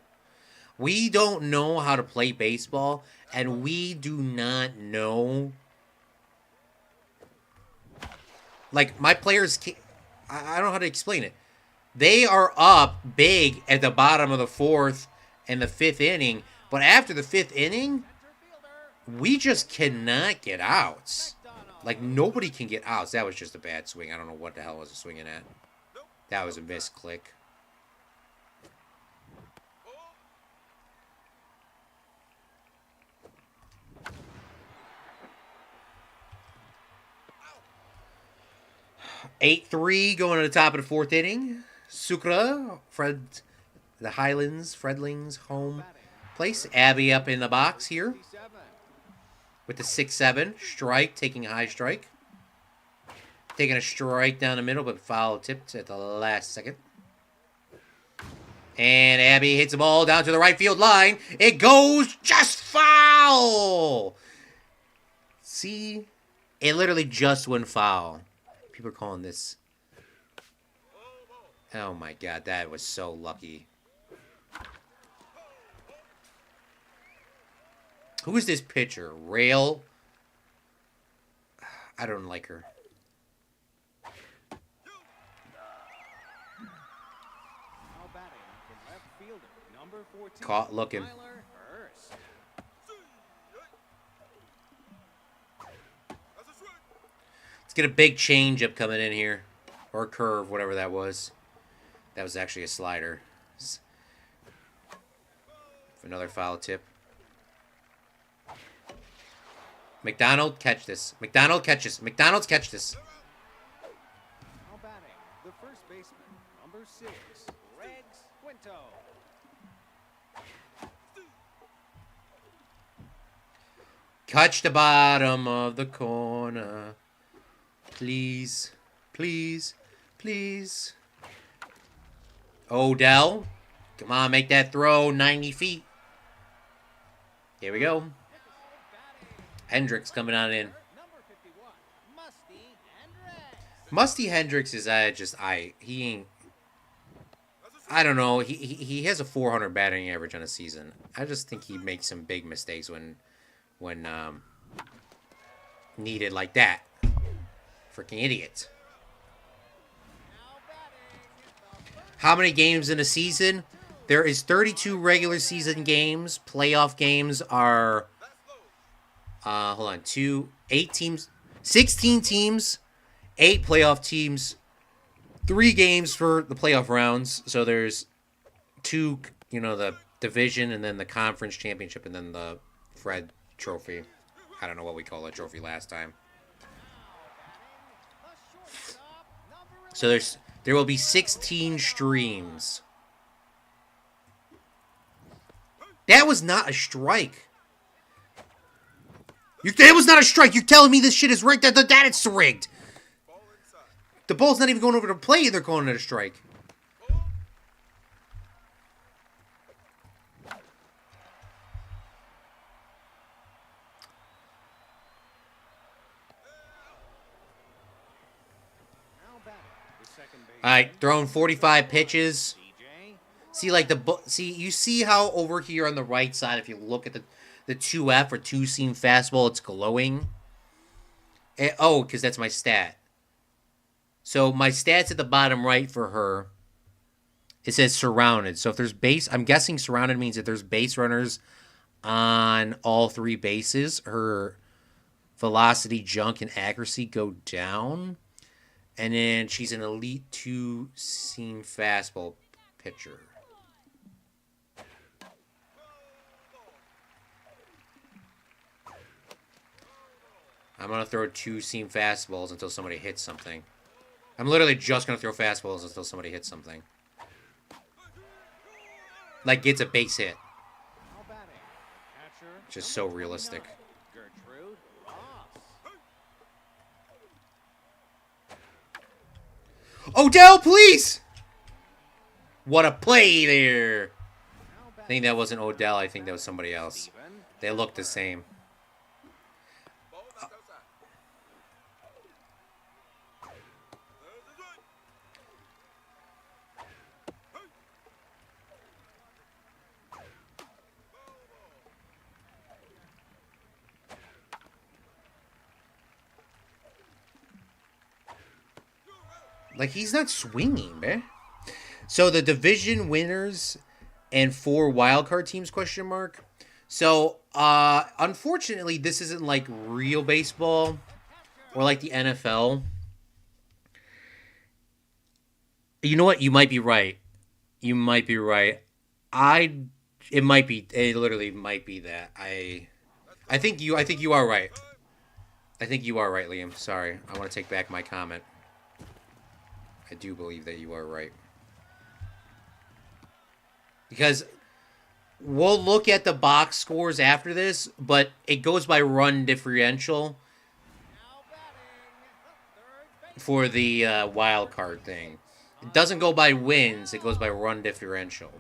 We don't know how to play baseball. And we do not know... Like, my players can't... I don't know how to explain it. They are up big at the bottom of the fourth and the fifth inning. But after the fifth inning, we just cannot get outs. Like, nobody can get out. So that was just a bad swing. I don't know what the hell I was swinging at. That was a misclick. Eight 3 going to the top of the 4th inning. Sucre, the Highlands, Fredling's home place. Abby up in the box here with the 6-7 strike, taking a high strike. Taking a strike down the middle, but foul tipped at the last second. And Abby hits the ball down to the right field line. It goes just foul. See? It literally just went foul. People are calling this. Oh my god, that was so lucky. Who is this pitcher? Rail? I don't like her. Caught looking. Let's get a big changeup coming in here. Or curve, whatever that was. That was actually a slider. Another foul tip. McDonald, catch this. McDonald, catch this. McDonald's, catch this. Now batting, the first baseman, number 6, Rex Quinto. Catch the bottom of the corner. Please. Please. Please. Odell. Come on, make that throw 90 feet. Here we go. Hendricks coming on in. Number 51, Musty Hendricks. Musty Hendricks is he ain't. I don't know. He has a 400 batting average on a season. I just think he makes some big mistakes when needed like that. Freaking idiot. How many games in a season? There is 32 regular season games. Playoff games are hold on, 8 teams, 16 teams, 8 playoff teams, 3 games for the playoff rounds. So there's 2, the division and then the conference championship and then the Fred Trophy. I don't know what we call that trophy last time. So there will be 16 streams. That was not a strike. That was not a strike. You're telling me this shit is rigged? That it's rigged. The ball's not even going over the plate. They're calling it a strike. All right, throwing 45 pitches. See, you see how over here on the right side, if you look at the 2F or 2-seam fastball, it's glowing. Because that's my stat. So my stat's at the bottom right for her. It says surrounded. So if there's base, I'm guessing surrounded means that there's base runners on all 3 bases. Her velocity, junk, and accuracy go down. And then she's an elite 2-seam fastball pitcher. I'm going to throw 2-seam fastballs until somebody hits something. I'm literally just going to throw fastballs until somebody hits something. Like, gets a base hit. Just so realistic. Odell, please! What a play there. I think that wasn't Odell. I think that was somebody else. They look the same. Like, he's not swinging, man. So, the division winners and 4 wildcard teams, question mark. So, unfortunately, this isn't like real baseball. or like the NFL. You know what? You might be right. You might be right. I. It might be. It literally might be that. I think you. I think you are right. I think you are right, Liam. Sorry. I want to take back my comment. I do believe that you are right. Because we'll look at the box scores after this, but it goes by run differential Now batting, third base. for the wild card thing. It doesn't go by wins, it goes by run differential.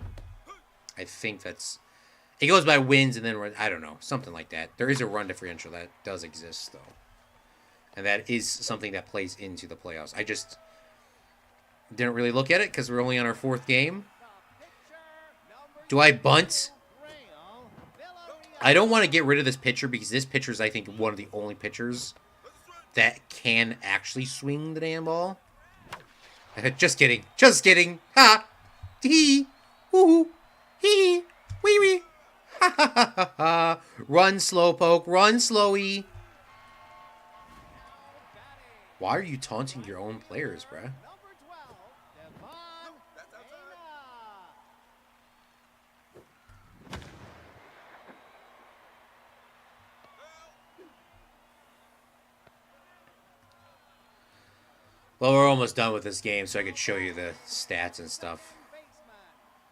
I think that's... It goes by wins and then... I don't know. Something like that. There is a run differential that does exist, though. And that is something that plays into the playoffs. I just didn't really look at it because we're only on our 4th game. The pitcher, number Do I bunt? Real Villarreal. I don't want to get rid of this pitcher because this pitcher is, I think, one of the only pitchers that can actually swing the damn ball. Just kidding. Just kidding. Ha! Hee! Woo! Hee! Wee wee! Ha ha ha ha ha! Run, Slowpoke. Run, Slowy. Why are you taunting your own players, bruh? Number 12, Devon That's outside. Dana. Well, we're almost done with this game, so I could show you the stats and stuff. Baseman,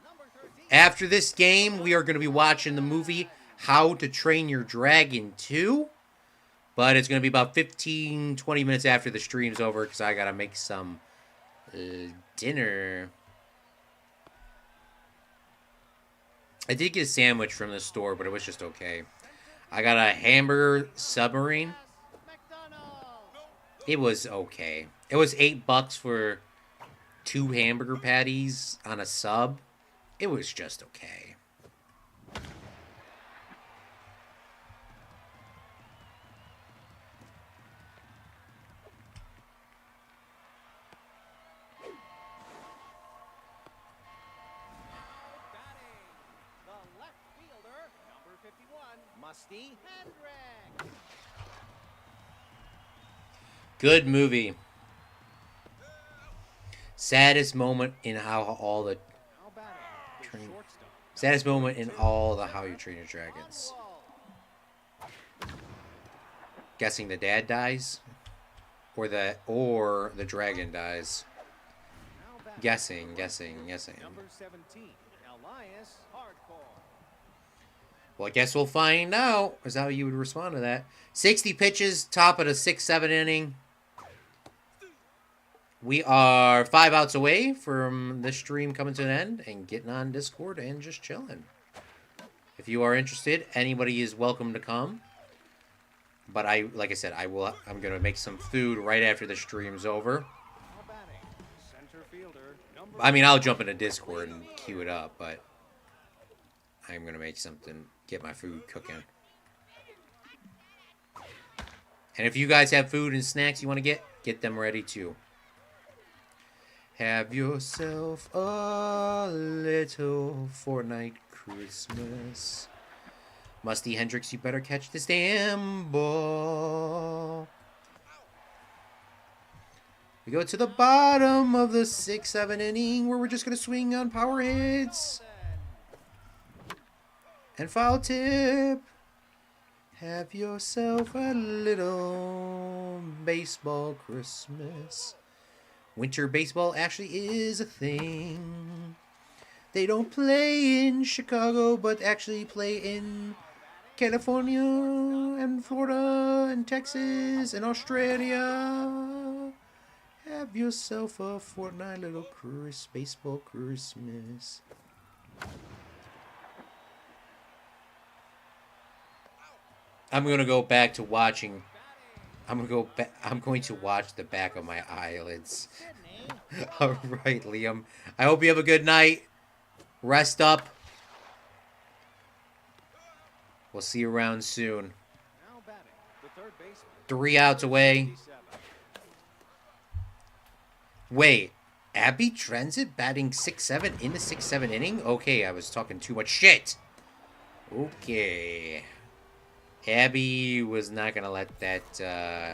number 13. After this game, we are going to be watching the movie How to Train Your Dragon 2. But it's going to be about 15, 20 minutes after the stream's over because I got to make some dinner. I did get a sandwich from the store, but it was just okay. I got a hamburger submarine. McDonald. It was okay. It was $8 for 2 hamburger patties on a sub. It was just okay. Batting, the left fielder, number 51, Musty Hendrick. Good movie. Saddest moment in how all the Now batting, the Train- shortstop, saddest moment in all the How You Train Your Dragons. Oswald. Guessing the dad dies, or the dragon dies. Now batting, Guessing. number 17, Elias Hardcore. Well, I guess we'll find out. Is how you would respond to that. 60 pitches, top of the 6-7 inning. We are 5 outs away from this stream coming to an end and getting on Discord and just chilling. If you are interested, anybody is welcome to come. But like I said, I'm gonna make some food right after the stream's over. Now batting, center fielder, number I mean, I'll jump into Discord and queue it up, but I'm gonna make something, get my food cooking. And if you guys have food and snacks you want to get them ready too. Have yourself a little Fortnite Christmas. Musty Hendricks, you better catch this damn ball. We go to the bottom of the 6-7 inning where we're just going to swing on power hits. And foul tip. Have yourself a little baseball Christmas. Winter baseball actually is a thing. They don't play in Chicago, but actually play in California and Florida and Texas and Australia. Have yourself a fortnight little baseball Christmas. I'm gonna go back to watching. I'm going to watch the back of my eyelids. Sydney. All right, Liam. I hope you have a good night. Rest up. We'll see you around soon. Now batting, the third baseman, 3 outs away. 57. Wait, Abby Transit batting 6-7 in the 6-7 inning? Okay, I was talking too much shit. Okay. Abby was not going to let that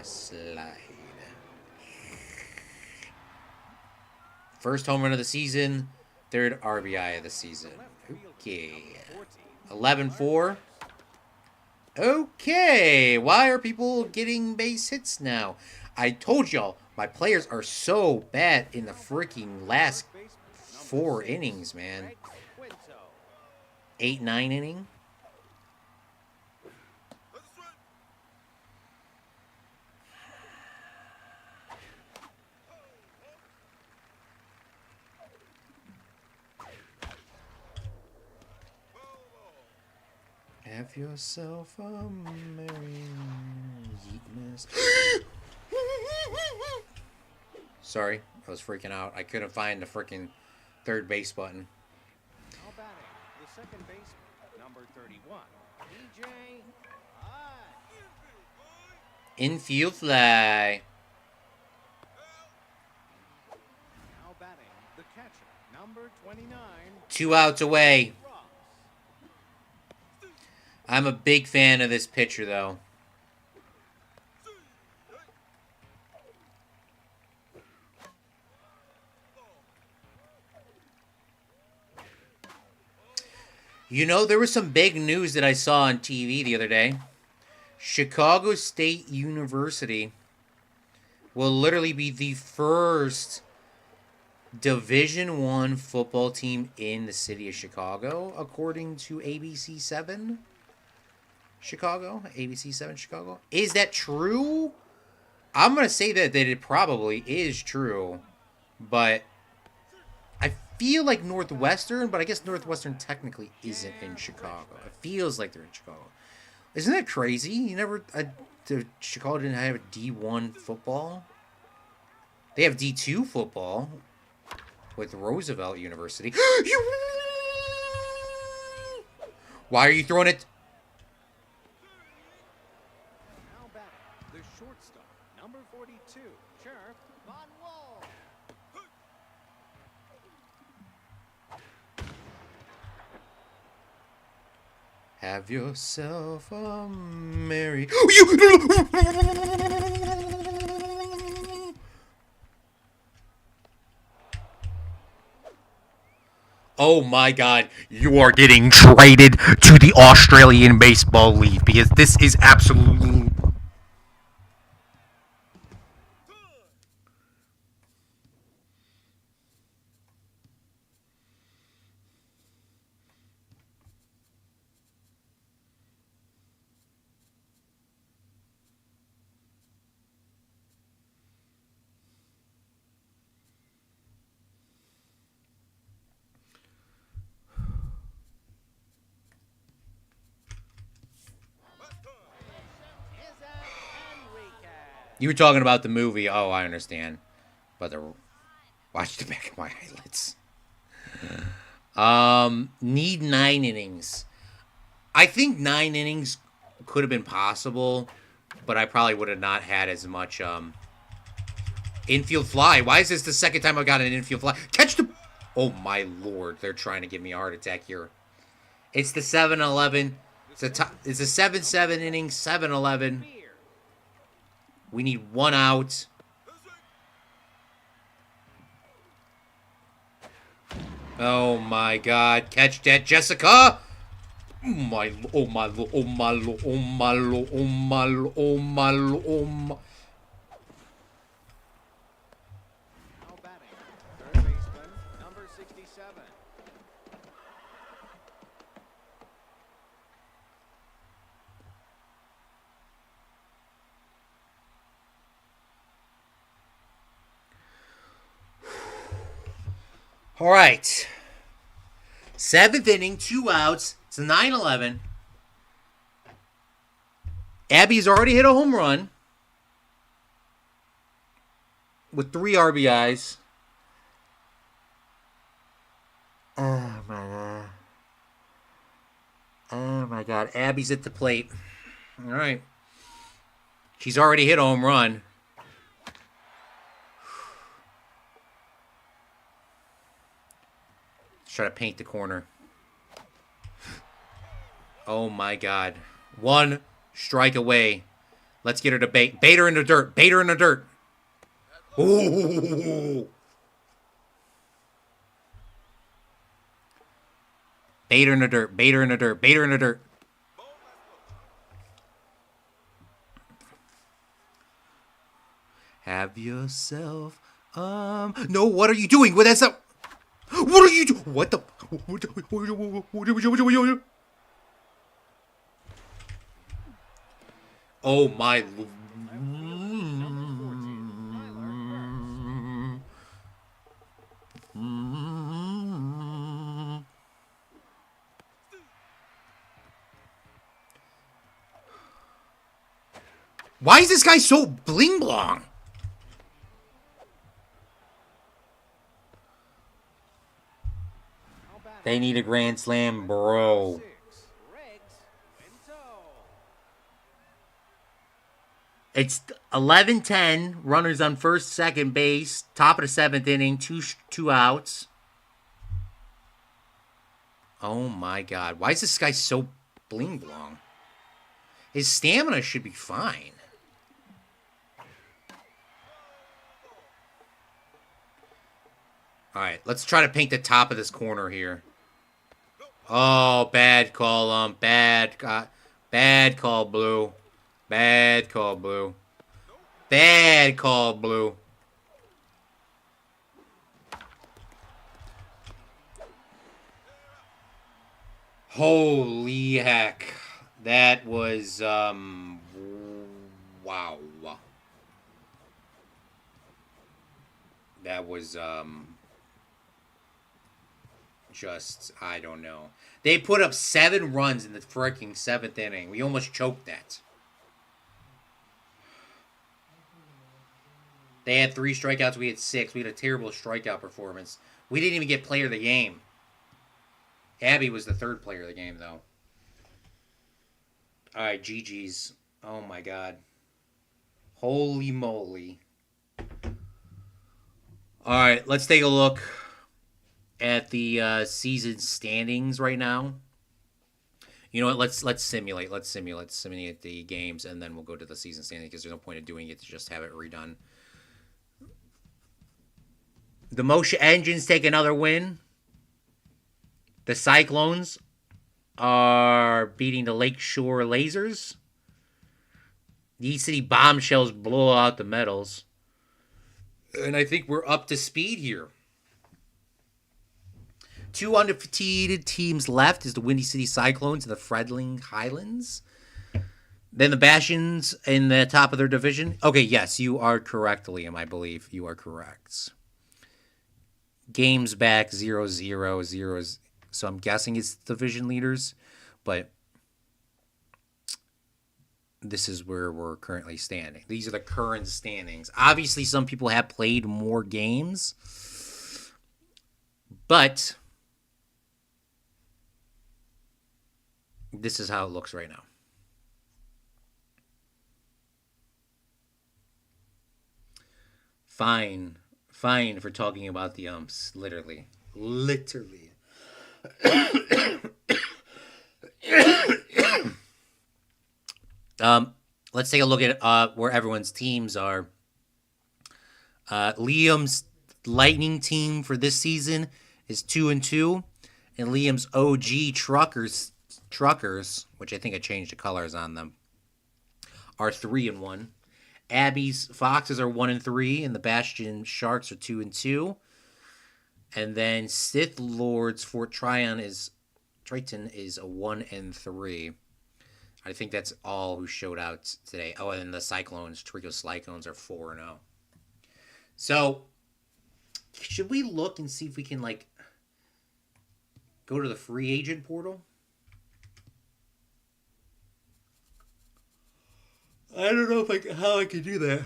slide. First home run of the season, third RBI of the season. Okay. 11-4. Okay. Why are people getting base hits now? I told y'all, my players are so bad in the freaking last 4 innings, man. 8-9 inning. Have yourself a merry yeetmas. Sorry, I was freaking out. I couldn't find the freaking third base button. Now batting, the second baseman, number 31, DJ Infield fly. Now batting, the catcher, number 29, 2 outs away. Ross. I'm a big fan of this pitcher, though. You know, there was some big news that I saw on TV the other day. Chicago State University will literally be the first Division I football team in the city of Chicago, according to ABC7 Chicago. ABC7 Chicago. Is that true? I'm going to say that it probably is true, but I feel like Northwestern, but I guess Northwestern technically isn't in Chicago. It feels like they're in Chicago. Isn't that crazy? You never... Chicago didn't have a D1 football. They have D2 football with Roosevelt University. Why are you throwing it? Now batting, the shortstop, number 42, Sheriff Von Wall. Have yourself a merry... Oh my god, you are getting traded to the Australian Baseball League because this is absolutely... You were talking about the movie. Oh, I understand. But watch the back of my eyelids. Need 9 innings. I think 9 innings could have been possible, but I probably would have not had as much infield fly. Why is this the second time I've got an infield fly? Catch the... Oh my lord, they're trying to give me a heart attack here. It's the 7-11. It's a 7-7 inning, 7-11. We need 1 out. Oh my god. Catch that, Jessica. Oh my, oh my, oh my, oh my, oh my, oh my, oh my. Now batting, third baseman, number 67. All right. 7th inning, 2 outs. It's a 9-11. Abby's already hit a home run with 3 RBIs. Oh my god. Oh my god. Abby's at the plate. All right. She's already hit a home run. Try to paint the corner. Oh my god. 1, Strike away. Let's get her to bait. Bait her in the dirt. Bait her in the dirt. Ooh. Bait her in the dirt. Bait her in the dirt. Bait her in the dirt. Have yourself no, what are you doing? What that's up? What are you doing? What the Oh my Why is this guy so bling blong? They need a grand slam, bro. It's 11-10. Runners on first, second base. Top of the 7th inning. Two outs. Oh my god. Why is this guy so bling blong? His stamina should be fine. Alright, let's try to paint the top of this corner here. Oh, bad call, bad call, Blue. Bad call, Blue. Bad call, Blue. Holy heck. That was, wow. That was, just, I don't know. They put up 7 runs in the freaking 7th inning. We almost choked that. They had 3 strikeouts. We had 6. We had a terrible strikeout performance. We didn't even get player of the game. Abby was the 3rd player of the game, though. All right, GG's. Oh, my God. Holy moly. All right, let's take a look at the season standings right now. You know what? Let's simulate. Let's simulate the games, and then we'll go to the season standings because there's no point in doing it to just have it redone. The Motion Engines take another win. The Cyclones are beating the Lakeshore Lasers. The East City Bombshells blow out the Metals. And I think we're up to speed here. 2 undefeated teams left is the Windy City Cyclones and the Fredling Highlands. Then the Bastions in the top of their division. Okay, yes, you are correct, Liam. I believe you are correct. Games back 0-0-0. So I'm guessing it's division leaders. But this is where we're currently standing. These are the current standings. Obviously, some people have played more games. But this is how it looks right now. Fine for talking about the umps. Literally. Let's take a look at where everyone's teams are. Liam's Lightning team for this season is 2-2, and Liam's OG Truckers, which I think I changed the colors on them, are 3-1. Abby's Foxes are 1-3, and the Bastion Sharks are 2-2. And then Sith Lords Fort Triton is a 1-3. I think that's all who showed out today. Oh, and the Cyclones, Trico Cyclones, are 4-0. So, should we look and see if we can, like, go to the free agent portal? I don't know how I can do that.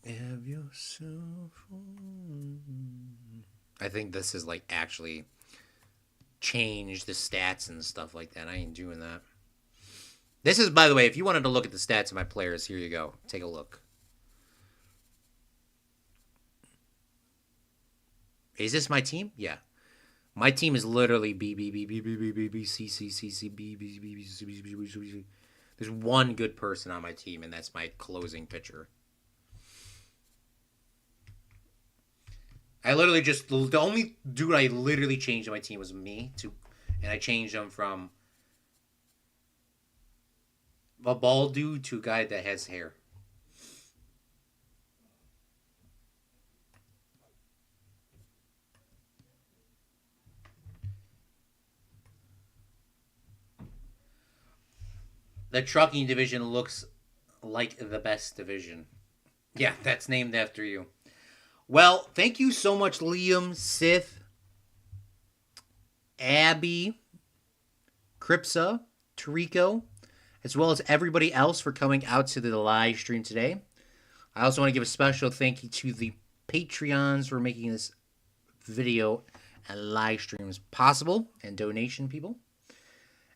Have yourself I think this is, like, actually change the stats and stuff like that. I ain't doing that. This is, by the way, if you wanted to look at the stats of my players, here you go. Take a look. Is this my team? Yeah. My team is literally B B B B B B B B C C C C B B B B C B B B C. There's one good person on my team, and that's my closing pitcher. I literally just the only dude I literally changed on my team was me to, and I changed him from a bald dude to a guy that has hair. The trucking division looks like the best division. Yeah, that's named after you. Well, thank you so much, Liam, Sith, Abby, Cripsa, Tariko, as well as everybody else for coming out to the live stream today. I also want to give a special thank you to the Patreons for making this video and live streams possible, and donation people.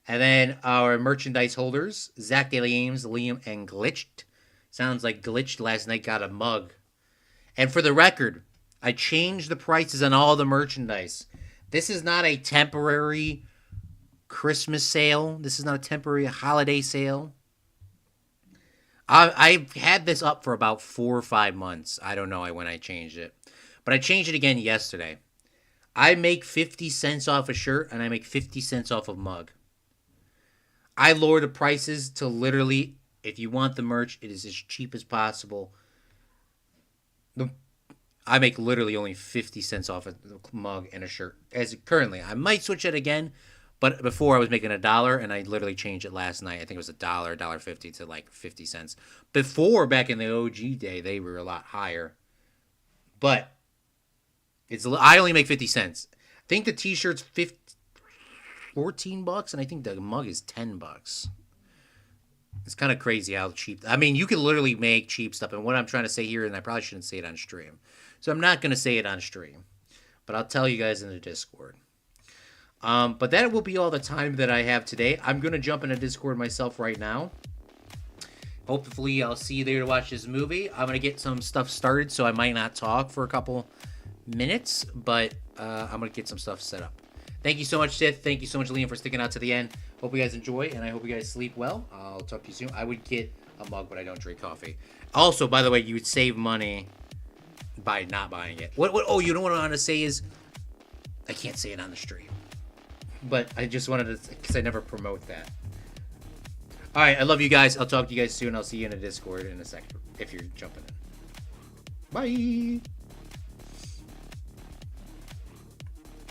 And then our merchandise holders, Zach Daily Ames, Liam, and Glitched. Sounds like Glitched last night got a mug. And for the record, I changed the prices on all the merchandise. This is not a temporary Christmas sale. This is not a temporary holiday sale. I've had this up for about 4 or 5 months. I don't know when I changed it. But I changed it again yesterday. I make 50 cents off a shirt, and I make 50 cents off a mug. I lower the prices to literally, if you want the merch, it is as cheap as possible. I make literally only 50 cents off a mug and a shirt. As currently, I might switch it again, but before I was making $1, and I literally changed it last night. I think it was $1, $1.50 to like 50 cents. Before, back in the OG day, they were a lot higher. But I only make 50 cents. I think the t-shirt's $14, and I think the mug is $10. It's kind of crazy how cheap. I mean, you can literally make cheap stuff. And what I'm trying to say here, and I probably shouldn't say it on stream, so I'm not going to say it on stream, but I'll tell you guys in the Discord. But that will be all the time that I have today. I'm going to jump into Discord myself right now. Hopefully, I'll see you there to watch this movie. I'm going to get some stuff started, so I might not talk for a couple minutes, but I'm going to get some stuff set up. Thank you so much, Sith. Thank you so much, Liam, for sticking out to the end. Hope you guys enjoy, and I hope you guys sleep well. I'll talk to you soon. I would get a mug, but I don't drink coffee. Also, by the way, you would save money by not buying it. Oh, you know what I want to say is, I can't say it on the stream, but I just wanted to, because I never promote that. All right, I love you guys. I'll talk to you guys soon. I'll see you in a Discord in a second if you're jumping in. Bye.